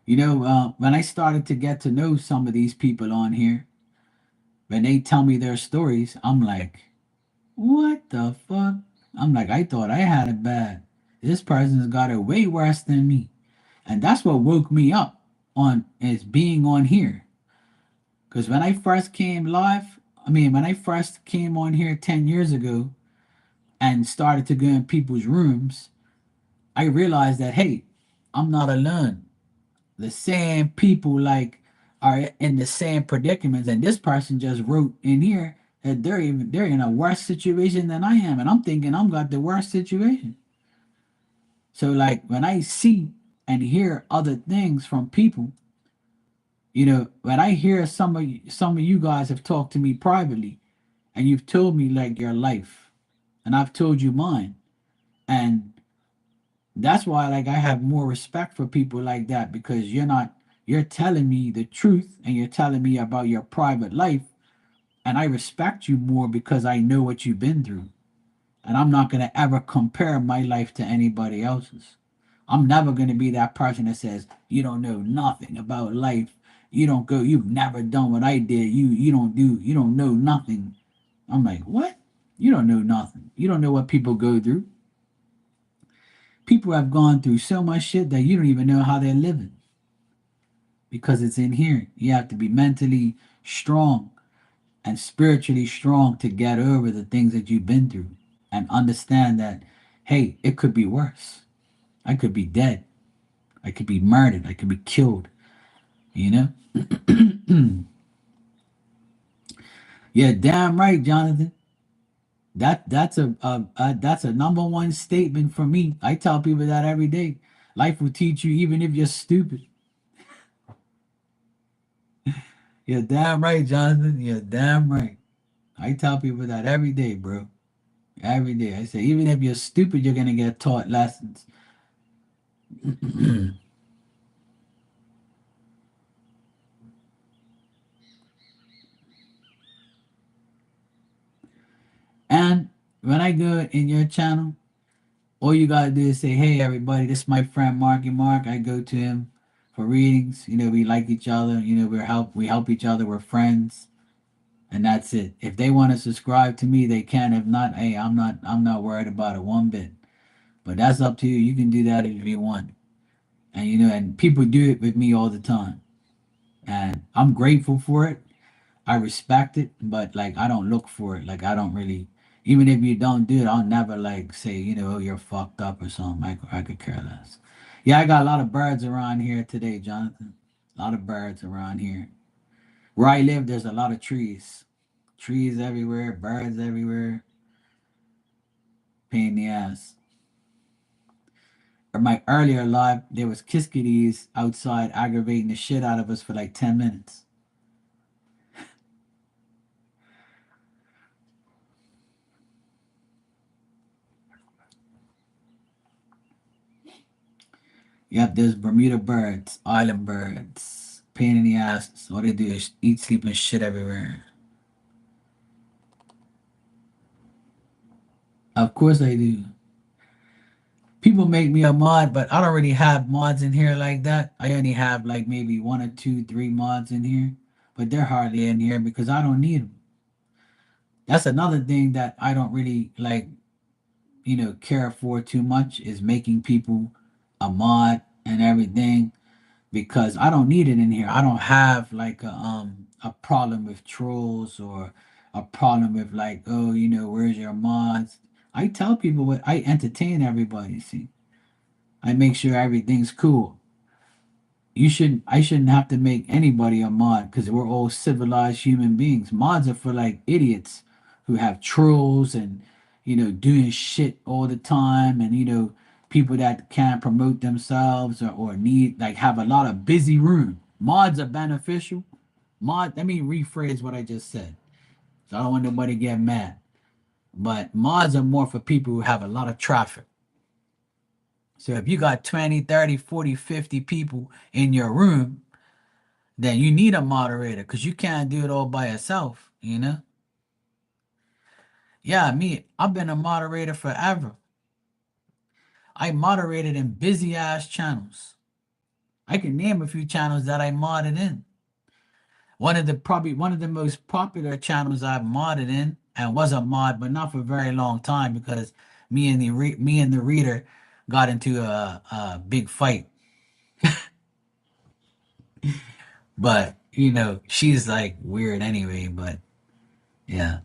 When I started to get to know some of these people on here, when they tell me their stories, I'm like, what the fuck? I'm like, I thought I had it bad. This person's got it way worse than me. And that's what woke me up on is being on here. Because when I first came live, when I first came on here 10 years ago and started to go in people's rooms, I realized that, hey, I'm not alone. The same people like are in the same predicaments. And this person just wrote in here that they're in a worse situation than I am. And I'm thinking I'm got the worst situation. So like when I see and hear other things from people, when I hear some of you guys have talked to me privately and you've told me like your life and I've told you mine. And that's why like I have more respect for people like that because you're telling me the truth and you're telling me about your private life and I respect you more because I know what you've been through. And I'm not going to ever compare my life to anybody else's. I'm never going to be that person that says, you don't know nothing about life. You've never done what I did. You don't know nothing. I'm like, what? You don't know nothing. You don't know what people go through. People have gone through so much shit that you don't even know how they're living because it's in here. You have to be mentally strong and spiritually strong to get over the things that you've been through and understand that, hey, it could be worse. I could be dead. I could be murdered. I could be killed. You know? Yeah, damn right, Jonathan. That's a number one statement for me. I tell people that every day. Life will teach you even if you're stupid. You're damn right, Jonathan. You're damn right. I tell people that every day, bro. Every day. I say, even if you're stupid, you're gonna get taught lessons. And when I go in your channel, all you gotta do is say, "Hey, everybody, this is my friend Marky Mark." I go to him for readings. You know, we like each other. You know, we help each other. We're friends, and that's it. If they want to subscribe to me, they can. If not, hey, I'm not worried about it one bit. But that's up to you. You can do that if you want. And you know, and people do it with me all the time, and I'm grateful for it. I respect it, but like I don't look for it. Like I don't really, even if you don't do it, I'll never like say, you know, oh, you're fucked up or something. I could care less. Yeah, I got a lot of birds around here today, Jonathan. A lot of birds around here. Where I live, there's a lot of trees. Trees everywhere, birds everywhere. Pain in the ass. Or my earlier life, there was kiskadis outside aggravating the shit out of us for like 10 minutes. Yep, there's Bermuda birds, island birds, pain in the ass. All they do is eat, sleep, and shit everywhere. Of course I do. People make me a mod, but I don't really have mods in here like that. I only have like maybe one or two, three mods in here, but they're hardly in here because I don't need them. That's another thing that I don't really like, you know, care for too much is making people a mod and everything because I don't need it in here. I don't have like a problem with trolls or a problem with like, oh, you know, where's your mods? I tell people what I entertain everybody, see. I make sure everything's cool. I shouldn't have to make anybody a mod because we're all civilized human beings. Mods are for like idiots who have trolls and you know doing shit all the time and you know people that can't promote themselves or need like have a lot of busy room. Mods are beneficial. Let me rephrase what I just said. So I don't want nobody to get mad. But mods are more for people who have a lot of traffic. So if you got 20, 30, 40, 50 people in your room, then you need a moderator because you can't do it all by yourself, you know? Yeah, I've been a moderator forever. I moderated in busy ass channels. I can name a few channels that I modded in. Probably one of the most popular channels I've modded in and was a mod, but not for a very long time because me and the reader got into a big fight. But you know, she's like weird anyway. But yeah,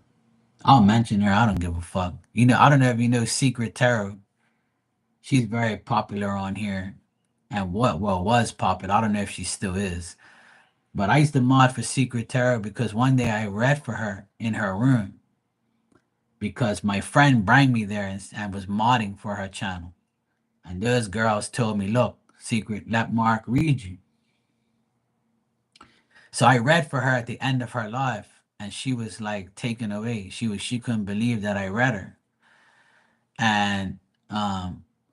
I'll mention her. I don't give a fuck. You know, I don't know if you know Secret Tarot. She's very popular on here, and was popular. I don't know if she still is. But I used to mod for Secret Tarot because one day I read for her in her room because my friend brought me there and was modding for her channel. And those girls told me, "Look, Secret, let Mark read you." So I read for her at the end of her life, and she was like taken away. She couldn't believe that I read her, and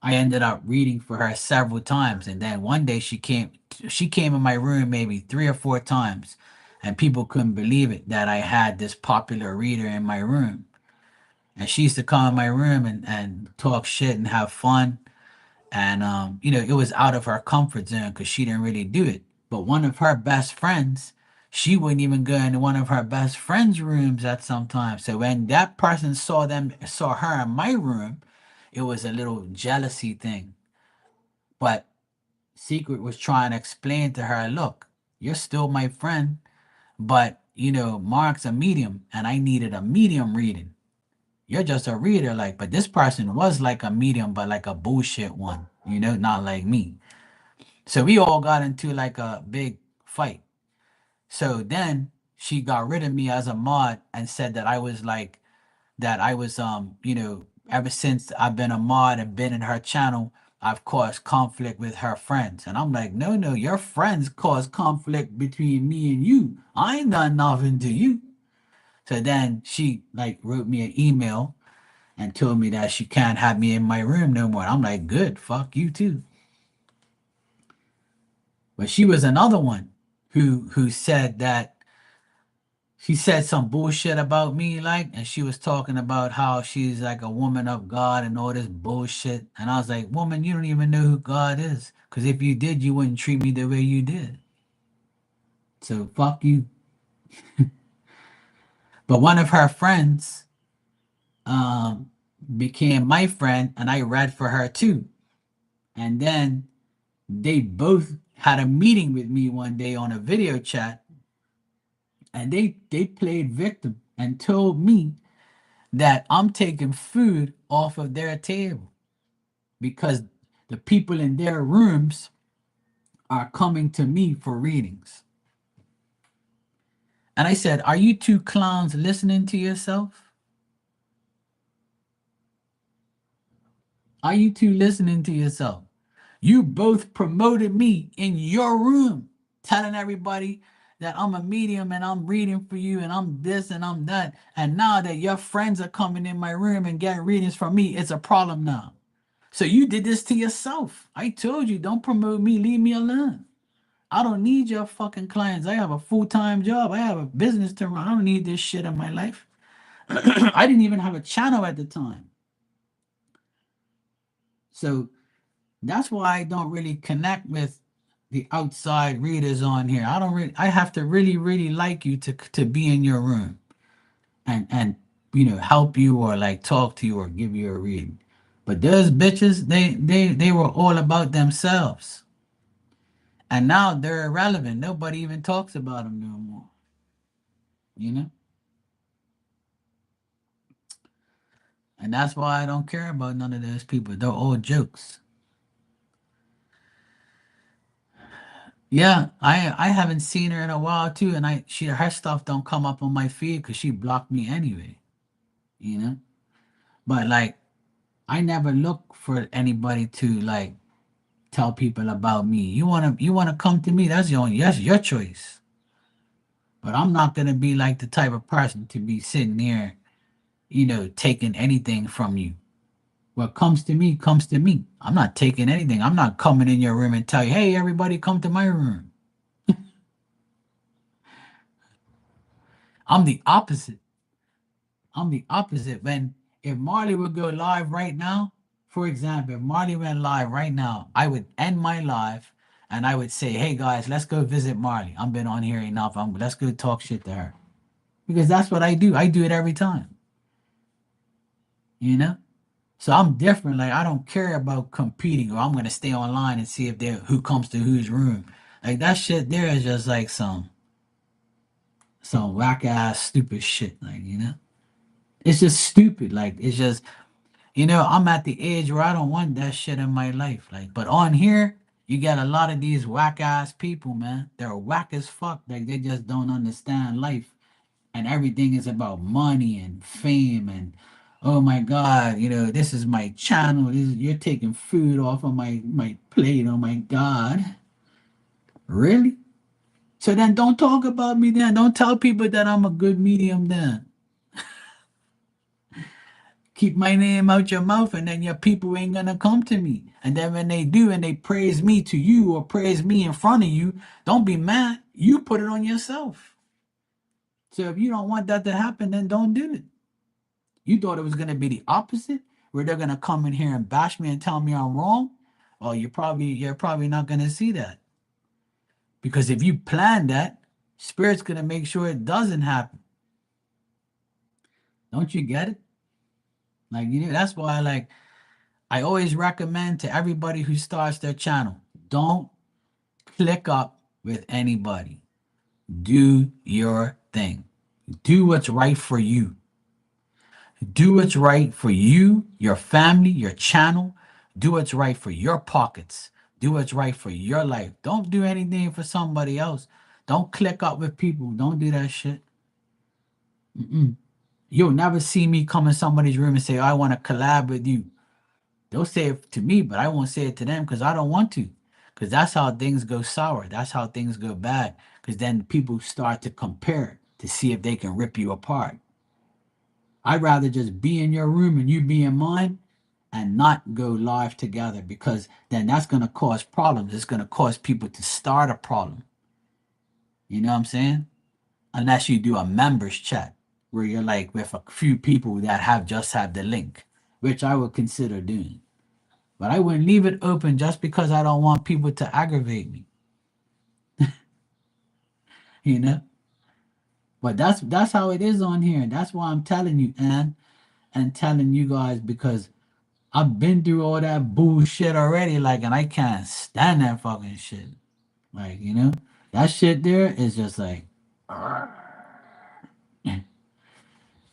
I ended up reading for her several times. And then one day she came in my room maybe 3 or 4 times, and people couldn't believe it that I had this popular reader in my room. And she used to come in my room and talk shit and have fun. And you know, it was out of her comfort zone because she didn't really do it. But one of her best friends, she wouldn't even go into one of her best friends' rooms at some time. So when that person saw her in my room, it was a little jealousy thing. But Secret was trying to explain to her, look, you're still my friend, but you know, Mark's a medium, and I needed a medium reading. You're just a reader, like, but this person was like a medium, but like a bullshit one, you know, not like me. So we all got into like a big fight. So then she got rid of me as a mod and said that I was you know, ever since I've been a mod and been in her channel, I've caused conflict with her friends. And I'm like, no, your friends cause conflict between me and you. I ain't done nothing to you. So then she like wrote me an email and told me that she can't have me in my room no more. I'm like, good, fuck you too. But she was another one who said that she said some bullshit about me, like, and she was talking about how she's like a woman of God and all this bullshit. And I was like, woman, you don't even know who God is. Because if you did, you wouldn't treat me the way you did. So fuck you. But one of her friends um, became my friend, and I read for her too. And then they both had a meeting with me one day on a video chat, and they played victim and told me that I'm taking food off of their table because the people in their rooms are coming to me for readings. And I said, are you two clowns listening to yourself? Are you two listening to yourself? You both promoted me in your room, telling everybody that I'm a medium and I'm reading for you and I'm this and I'm that. And now that your friends are coming in my room and getting readings from me, it's a problem now. So you did this to yourself. I told you, don't promote me, leave me alone. I don't need your fucking clients. I have a full-time job. I have a business to run. I don't need this shit in my life. I didn't even have a channel at the time. So that's why I don't really connect with the outside readers on here. I don't really I have to really, really like you to be in your room and help you or like talk to you or give you a reading. But those bitches, they were all about themselves. And now they're irrelevant. Nobody even talks about them no more. You know? And that's why I don't care about none of those people. They're all jokes. Yeah, I haven't seen her in a while too, and her stuff don't come up on my feed because she blocked me anyway. You know? But like I never look for anybody to like tell people about me. You wanna come to me, that's your choice. But I'm not gonna be like the type of person to be sitting there, taking anything from you. What comes to me. I'm not taking anything. I'm not coming in your room and tell you, hey, everybody, come to my room. I'm the opposite. I'm the opposite. When if Marley would go live right now, for example, if Marley went live right now, I would end my live and I would say, hey guys, let's go visit Marley. I've been on here enough. Let's go talk shit to her. Because that's what I do. I do it every time. You know? So I'm different. Like I don't care about competing or I'm gonna stay online and see if they who comes to whose room. Like that shit there is just like some whack ass stupid shit. Like, it's just stupid. Like it's just I'm at the age where I don't want that shit in my life. Like, but on here, you got a lot of these whack ass people, man. They're whack as fuck. Like they just don't understand life. And everything is about money and fame and oh my god, this is my channel. You're taking food off of my plate. Oh my god. Really? So then don't talk about me then. Don't tell people that I'm a good medium then. Keep my name out your mouth and then your people ain't gonna come to me. And then when they do and they praise me to you or praise me in front of you, don't be mad. You put it on yourself. So if you don't want that to happen, then don't do it. You thought it was gonna be the opposite, where they're gonna come in here and bash me and tell me I'm wrong. Well, you're probably not gonna see that. Because if you plan that, spirit's gonna make sure it doesn't happen. Don't you get it? Like that's why I always recommend to everybody who starts their channel, don't click up with anybody. Do your thing. Do what's right for you. Do what's right for you, your family, your channel. Do what's right for your pockets. Do what's right for your life. Don't do anything for somebody else. Don't click up with people. Don't do that shit. Mm-mm. You'll never see me come in somebody's room and say, I want to collab with you. They'll say it to me, but I won't say it to them because I don't want to. Because that's how things go sour. That's how things go bad. Because then people start to compare to see if they can rip you apart. I'd rather just be in your room and you be in mine and not go live together, because then that's going to cause problems. It's going to cause people to start a problem. You know what I'm saying? Unless you do a members chat where you're like with a few people that have the link, which I would consider doing. But I wouldn't leave it open just because I don't want people to aggravate me, you know? But that's how it is on here. That's why I'm telling you, and telling you guys, because I've been through all that bullshit already, like, and I can't stand that fucking shit. Like, that shit there is just like,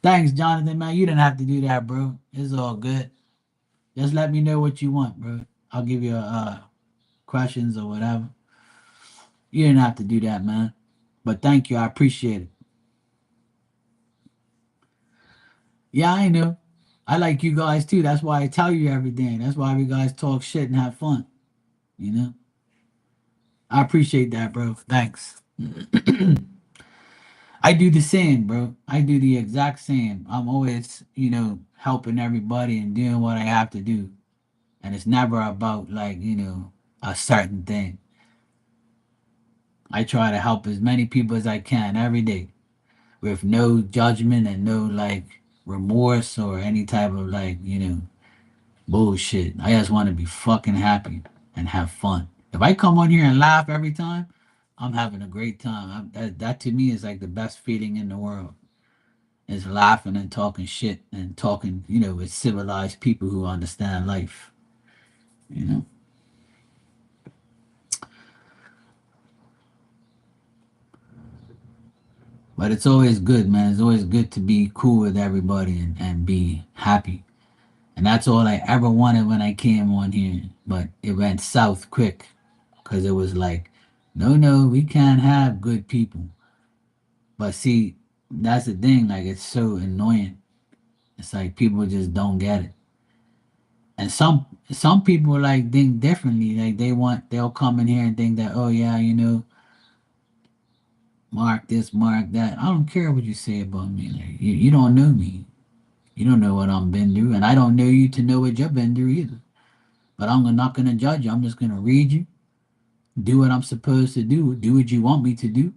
thanks, Jonathan, man. You didn't have to do that, bro. It's all good. Just let me know what you want, bro. I'll give you questions or whatever. You didn't have to do that, man. But thank you. I appreciate it. Yeah, I know. I like you guys too. That's why I tell you everything. That's why we guys talk shit and have fun. You know? I appreciate that, bro. Thanks. I do the same, bro. I do the exact same. I'm always, helping everybody and doing what I have to do. And it's never about, like, a certain thing. I try to help as many people as I can every day with no judgment and no, like, remorse or any type of, like, bullshit. I just want to be fucking happy and have fun. If I come on here and laugh every time, I'm having a great time. That to me is like the best feeling in the world. Is laughing and talking shit and talking, with civilized people who understand life. You know. But it's always good, man. It's always good to be cool with everybody and be happy. And that's all I ever wanted when I came on here. But it went south quick because it was like, no, no, we can't have good people. But see, that's the thing. Like, it's so annoying. It's like people just don't get it. And some people like think differently. Like they'll come in here and think that, oh yeah, mark this, mark that. I don't care what you say about me. Like you don't know me. You don't know what I'm been through, and I don't know you to know what you've been through either. But I'm not gonna judge you. I'm just gonna read you, do what I'm supposed to do what you want me to do,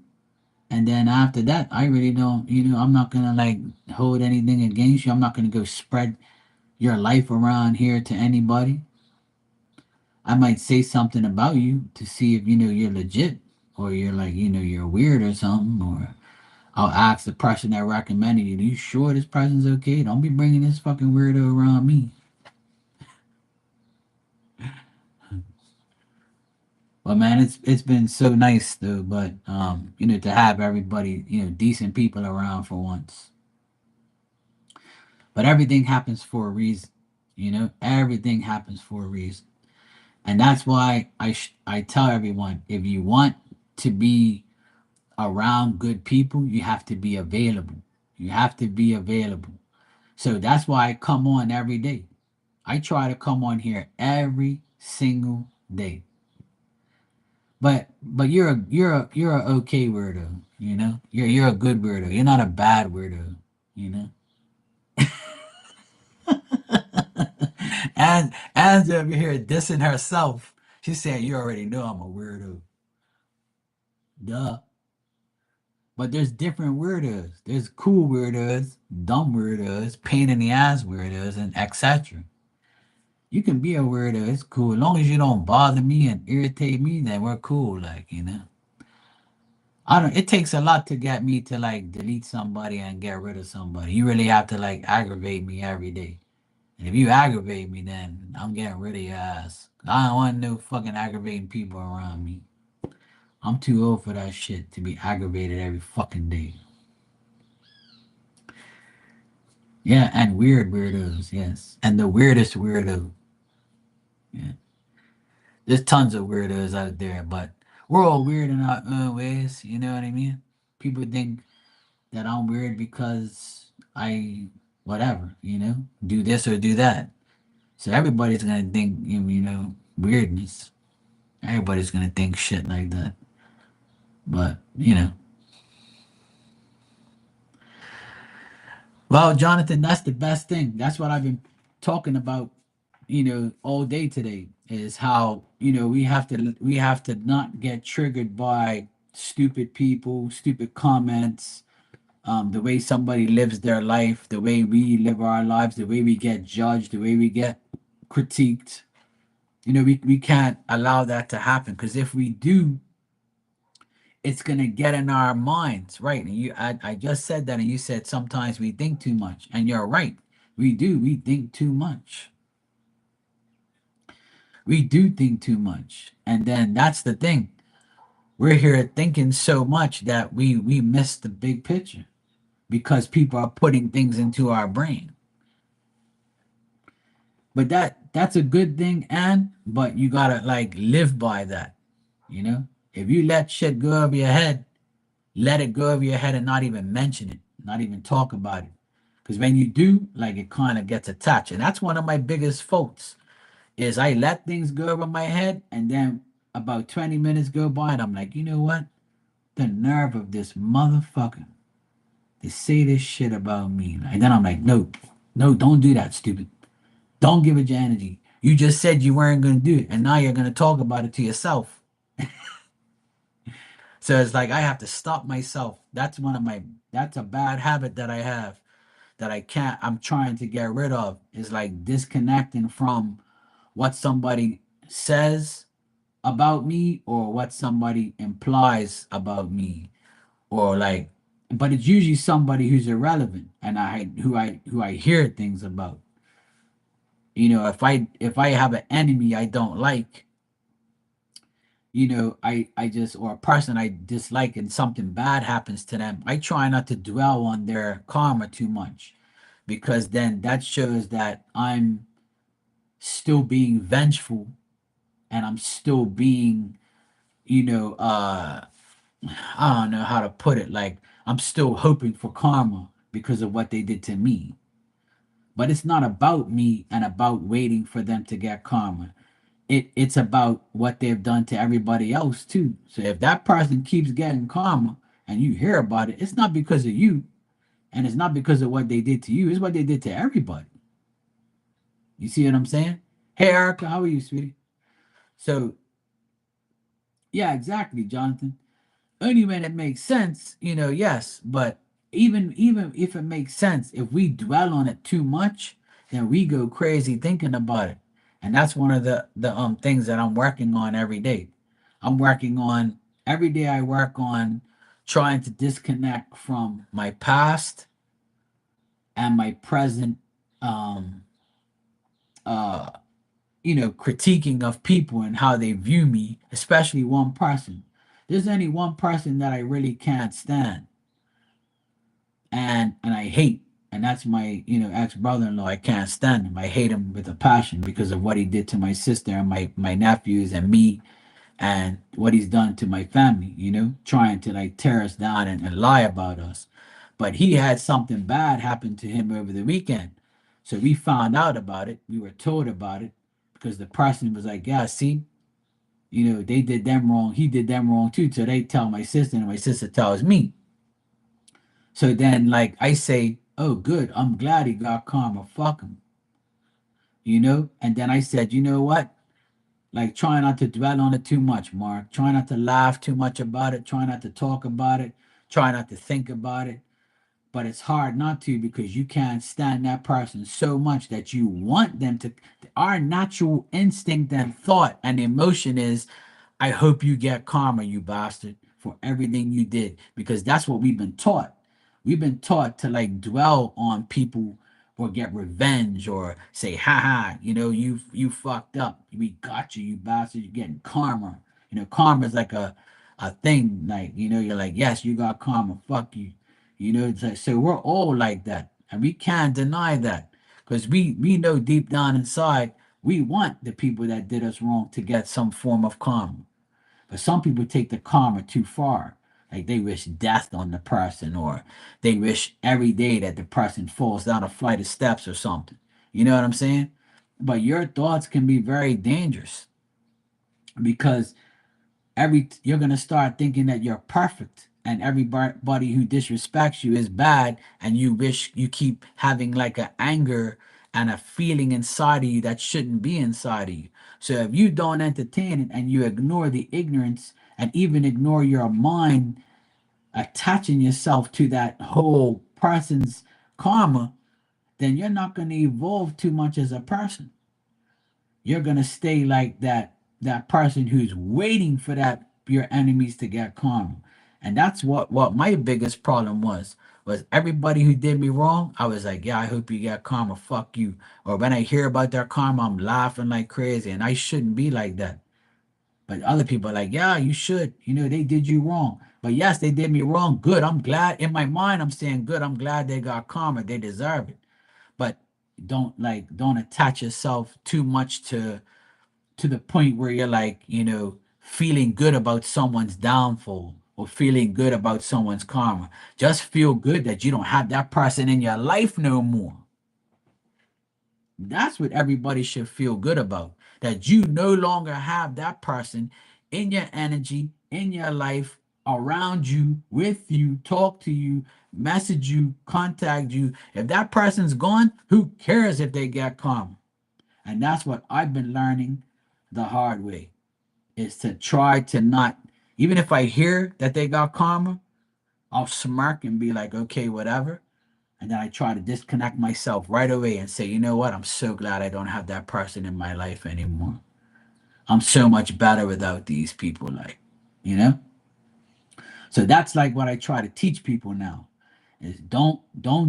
and then after that, I really don't. I'm not gonna like hold anything against you. I'm not gonna go spread your life around here to anybody. I might say something about you to see if you're legit, or you're like you're weird or something, or I'll ask the person that recommended you, "Are you sure this person's okay? Don't be bringing this fucking weirdo around me." But man, it's been so nice though. But to have everybody, decent people around for once. But everything happens for a reason. Everything happens for a reason, and that's why I tell everyone, if you want to be around good people, you have to be available. You have to be available. So that's why I come on every day. I try to come on here every single day. But you're a okay weirdo, You're a good weirdo. You're not a bad weirdo, you know? And Anne's over here dissing herself. She's saying you already know I'm a weirdo. Duh. But there's different weirdos. There's cool weirdos, dumb weirdos, pain in the ass weirdos, and etc. You can be a weirdo. It's cool. As long as you don't bother me and irritate me, then we're cool. Like. I don't. It takes a lot to get me to like delete somebody and get rid of somebody. You really have to like aggravate me every day. And if you aggravate me, then I'm getting rid of your ass. I don't want no fucking aggravating people around me. I'm too old for that shit to be aggravated every fucking day. Yeah, and weird weirdos, yes. And the weirdest weirdo. Yeah. There's tons of weirdos out there, but we're all weird in our own ways, you know what I mean? People think that I'm weird because I whatever, do this or do that. So everybody's gonna think weirdness. Everybody's gonna think shit like that. But Well, Jonathan, that's the best thing. That's what I've been talking about, all day today, is how, we have to not get triggered by stupid people, stupid comments, the way somebody lives their life, the way we live our lives, the way we get judged, the way we get critiqued. We can't allow that to happen, because if we do, it's gonna get in our minds, right? And I just said that, and you said sometimes we think too much, and you're right. We do. We think too much. We do think too much, and then that's the thing. We're here thinking so much that we miss the big picture, because people are putting things into our brain. But that's a good thing, and but you gotta like live by that. If you let shit go over your head, let it go over your head and not even mention it, not even talk about it. Because when you do, like, it kind of gets attached. And that's one of my biggest faults, is I let things go over my head, and then about 20 minutes go by and I'm like, you know what? The nerve of this motherfucker to say this shit about me. And then I'm like, no, no, don't do that, stupid. Don't give it your energy. You just said you weren't going to do it, and now you're going to talk about it to yourself. So it's like I have to stop myself. That's a bad habit that I have, that I'm trying to get rid of, is like disconnecting from what somebody says about me, or what somebody implies about me, or like, but it's usually somebody who's irrelevant, and who I hear things about. If I have an enemy I don't like, I just, or a person I dislike, and something bad happens to them, I try not to dwell on their karma too much, because then that shows that I'm still being vengeful, and I'm still being, you know, uh, I don't know how to put it. Like, I'm still hoping for karma because of what they did to me. But it's not about me and about waiting for them to get karma. It's about what they've done to everybody else too. So if that person keeps getting karma and you hear about it, it's not because of you, and it's not because of what they did to you. It's what they did to everybody. You see what I'm saying? Hey, Erica, how are you, sweetie? So yeah, exactly, Jonathan. Only when it makes sense, yes. But even if it makes sense, if we dwell on it too much, then we go crazy thinking about it. And that's one of the things that I'm working on every day. I'm working on Every day I work on trying to disconnect from my past and my present, um uh critiquing of people and how they view me, especially one person. There's only one person that I really can't stand, and I hate, and that's my ex brother-in-law. I can't stand him. I hate him with a passion because of what he did to my sister and my nephews and me, and what he's done to my family. Trying to like tear us down and lie about us. But he had something bad happen to him over the weekend, so we found out about it. We were told about it because the person was like, "Yeah, see, they did them wrong. He did them wrong too." So they tell my sister, and my sister tells me. So then, like, I say, "Oh, good. I'm glad he got karma. Fuck him." And then I said, "You know what? Like, try not to dwell on it too much, Mark. Try not to laugh too much about it. Try not to talk about it. Try not to think about it." But it's hard not to, because you can't stand that person so much that you want them to. Our natural instinct and thought and emotion is, I hope you get karma, you bastard, for everything you did, because that's what we've been taught. We've been taught to like dwell on people, or get revenge, or say, "Ha ha, you fucked up. We got you, you bastard. You're getting karma." Karma is like a thing. Like, you're like, "Yes, you got karma. Fuck you." It's like, so we're all like that, and we can't deny that, because we know deep down inside we want the people that did us wrong to get some form of karma. But some people take the karma too far. Like, they wish death on the person, or they wish every day that the person falls down a flight of steps or something. You know what I'm saying? But your thoughts can be very dangerous, because you're gonna start thinking that you're perfect. and everybody who disrespects you is bad, and you wish you keep having like a anger and a feeling inside of you that shouldn't be inside of you. So if you don't entertain it and you ignore the ignorance and even ignore your mind attaching yourself to that whole person's karma, then you're not going to evolve too much as a person. You're going to stay like that person who's waiting for that your enemies to get karma. And that's what my biggest problem was everybody who did me wrong. I was like, yeah, I hope you get karma, fuck you. Or when I hear about their karma, I'm laughing like crazy, and I shouldn't be like that. But other people are like, yeah, you should. They did you wrong. But yes, they did me wrong. Good. I'm glad. In my mind, I'm saying good. I'm glad they got karma. They deserve it. But don't attach yourself too much to the point where you're like, feeling good about someone's downfall or feeling good about someone's karma. Just feel good that you don't have that person in your life no more. That's what everybody should feel good about. That you no longer have that person in your energy, in your life, around you, with you, talk to you, message you, contact you. If that person's gone, who cares if they get karma? And that's what I've been learning the hard way, is to try to not, even if I hear that they got karma, I'll smirk and be like, okay, whatever. And then I try to disconnect myself right away and say, you know what? I'm so glad I don't have that person in my life anymore. I'm so much better without these people, like, you know? So that's like what I try to teach people now is don't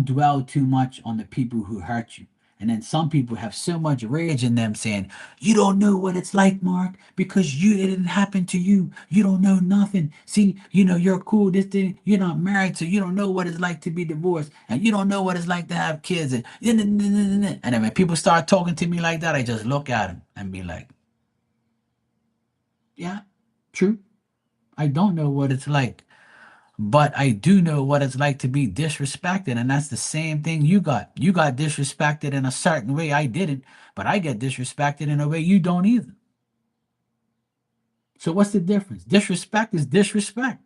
dwell too much on the people who hurt you. And then some people have so much rage in them saying, you don't know what it's like, Mark, because it didn't happen to you. You don't know nothing. See, you're cool, this thing, you're not married, so you don't know what it's like to be divorced, and you don't know what it's like to have kids. And then when people start talking to me like that, I just look at them and be like, yeah, true. I don't know what it's like. But I do know what it's like to be disrespected, and that's the same thing you got. You got disrespected in a certain way. I didn't, but I get disrespected in a way you don't either. So what's the difference? Disrespect is disrespect.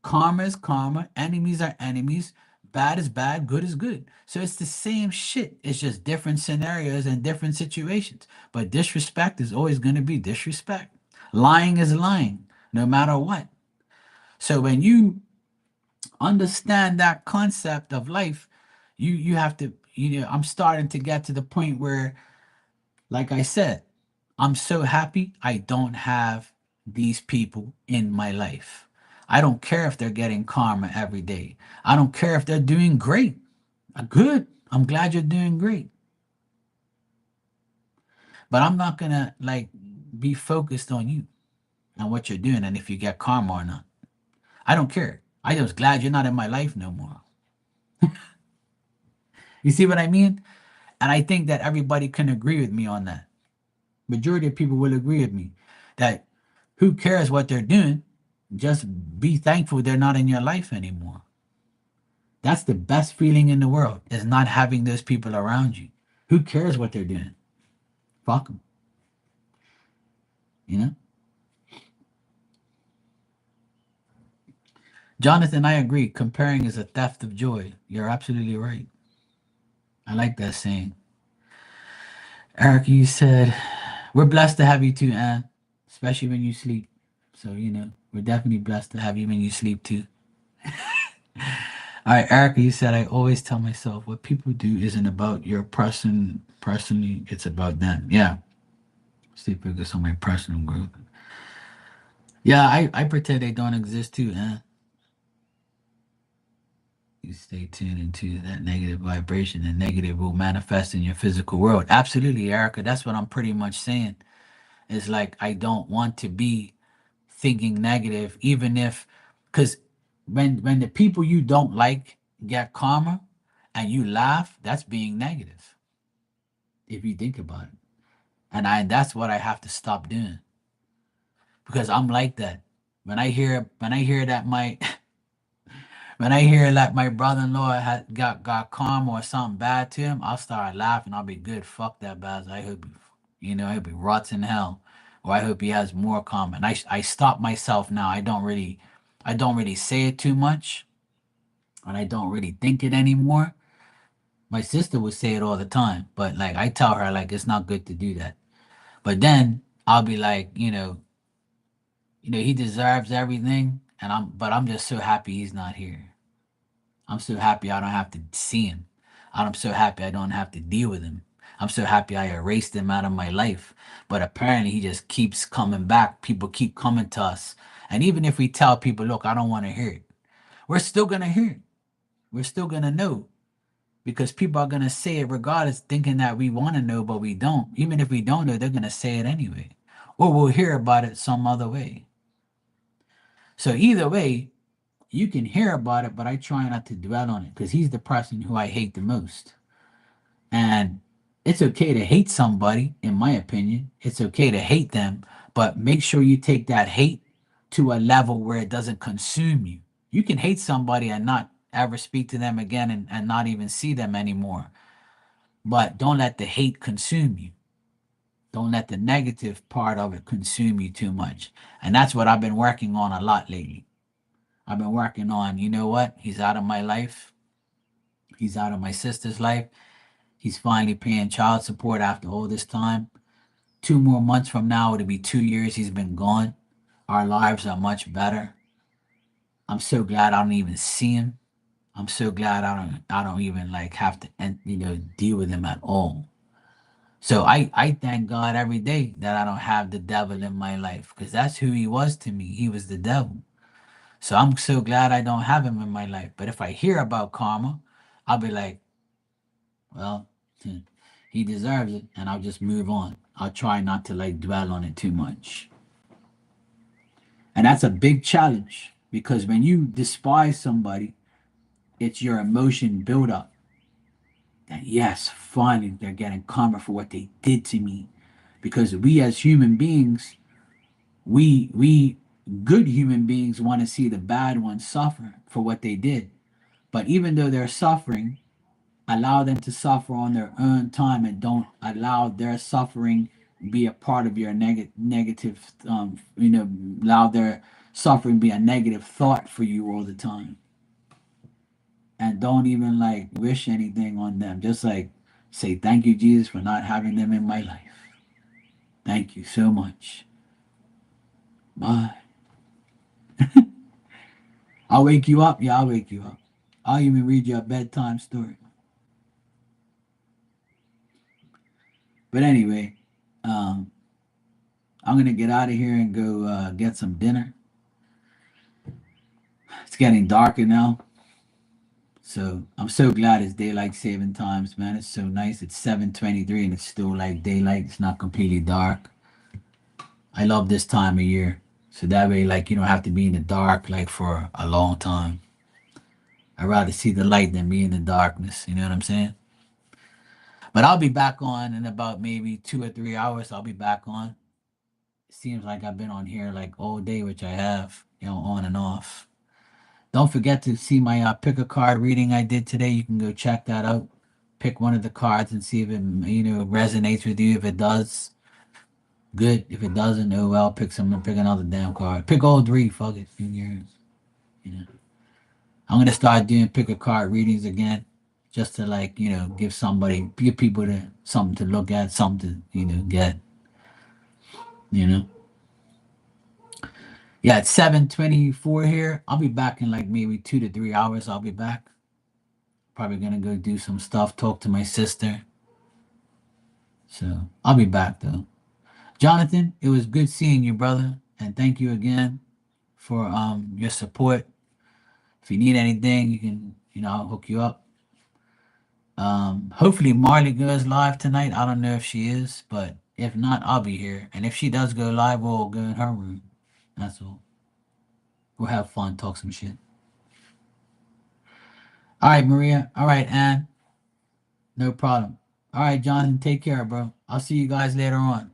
Karma is karma. Enemies are enemies. Bad is bad. Good is good. So it's the same shit. It's just different scenarios and different situations. But disrespect is always going to be disrespect. Lying is lying, no matter what. So when you understand that concept of life, you have to, I'm starting to get to the point where, like I said, I'm so happy I don't have these people in my life. I don't care if they're getting karma every day. I don't care if they're doing great. Good. I'm glad you're doing great. But I'm not gonna like be focused on you and what you're doing and if you get karma or not. I don't care. I just glad you're not in my life no more. You see what I mean? And I think that everybody can agree with me on that. Majority of people will agree with me that who cares what they're doing? Just be thankful they're not in your life anymore. That's the best feeling in the world, is not having those people around you. Who cares what they're doing? Fuck them. You know? Jonathan, I agree. Comparing is a theft of joy. You're absolutely right. I like that saying. Eric, you said, we're blessed to have you too, Anne, especially when you sleep. So, we're definitely blessed to have you when you sleep too. All right, Erica, you said I always tell myself what people do isn't about your personally, it's about them. Yeah. Stay focused on my personal growth. Yeah, I pretend they don't exist too, huh? You stay tuned into that negative vibration, and negative will manifest in your physical world. Absolutely, Erica. That's what I'm pretty much saying. It's like I don't want to be thinking negative, even if, because when the people you don't like get karma and you laugh, that's being negative if you think about it. And that's what I have to stop doing, because I'm like that. When I hear that my when I hear that my brother-in-law had got karma or something bad to him, I'll start laughing. I'll be good. Fuck that bastard. I hope I hope he rots in hell, or I hope he has more karma. And I stop myself now. I don't really I don't really say it too much, and I don't really think it anymore. My sister would say it all the time, but like I tell her like it's not good to do that. But then I'll be like, he deserves everything, and I'm just so happy he's not here. I'm so happy I don't have to see him. I'm so happy I don't have to deal with him. I'm so happy I erased him out of my life. But apparently he just keeps coming back. People keep coming to us. And even if we tell people, look, I don't want to hear it, we're still going to hear it. We're still going to know because people are going to say it regardless, thinking that we want to know, but we don't. Even if we don't know, they're going to say it anyway. Or we'll hear about it some other way. So either way, you can hear about it, but I try not to dwell on it because he's the person who I hate the most. And it's okay to hate somebody, in my opinion. It's okay to hate them, but make sure you take that hate to a level where it doesn't consume you. You can hate somebody and not ever speak to them again and not even see them anymore. But don't let the hate consume you. Don't let the negative part of it consume you too much. And that's what I've been working on a lot lately. I've been working on, you know what? He's out of my life. He's out of my sister's life. He's finally paying child support after all this time. 2 more months from now, it'll be 2 years he's been gone. Our lives are much better. I'm so glad I don't even see him. I'm so glad I don't even like have to deal with him at all. So I thank God every day that I don't have the devil in my life because that's who he was to me. He was the devil. So I'm so glad I don't have him in my life. But if I hear about karma, I'll be like, well, he deserves it, and I'll just move on. I'll try not to like dwell on it too much. And that's a big challenge because when you despise somebody, it's your emotion build up. That yes, finally they're getting karma for what they did to me. Because we as human beings, we good human beings want to see the bad ones suffer for what they did. But even though they're suffering, allow them to suffer on their own time and don't allow their suffering be a part of your negative allow their suffering be a negative thought for you all the time, and don't even like wish anything on them. Just like say thank you, Jesus, for not having them in my life. Thank you so much. Bye. I'll wake you up. Yeah, I'll wake you up. I'll even read you a bedtime story. But anyway, um I'm gonna get out of here and go get some dinner. It's getting darker now. So I'm so glad it's daylight saving times, man. It's so nice. It's 7:23 and it's still like daylight. It's not completely dark. I love this time of year. So that way, like you don't have to be in the dark like for a long time. I'd rather see the light than be in the darkness. You know what I'm saying? But I'll be back on in about maybe 2 or 3 hours. I'll be back on. It seems like I've been on here like all day, which I have, on and off. Don't forget to see my pick a card reading I did today. You can go check that out. Pick one of the cards and see if it resonates with you. If it does, good. If it doesn't, oh well. Pick another damn card. Pick all three. Fuck it. You know. I'm gonna start doing pick a card readings again, just to like give people something to look at, something to get. You know. Yeah, it's 7:24 here. I'll be back in like maybe 2 to 3 hours. I'll be back. Probably gonna go do some stuff, talk to my sister. So I'll be back though. Jonathan, it was good seeing you, brother, and thank you again for your support. If you need anything, you can I'll hook you up. Hopefully Marley goes live tonight. I don't know if she is, but if not, I'll be here. And if she does go live, we'll go in her room. That's all. We'll have fun, talk some shit. All right, Maria. All right, Ann. No problem. All right, Jonathan. Take care, bro. I'll see you guys later on.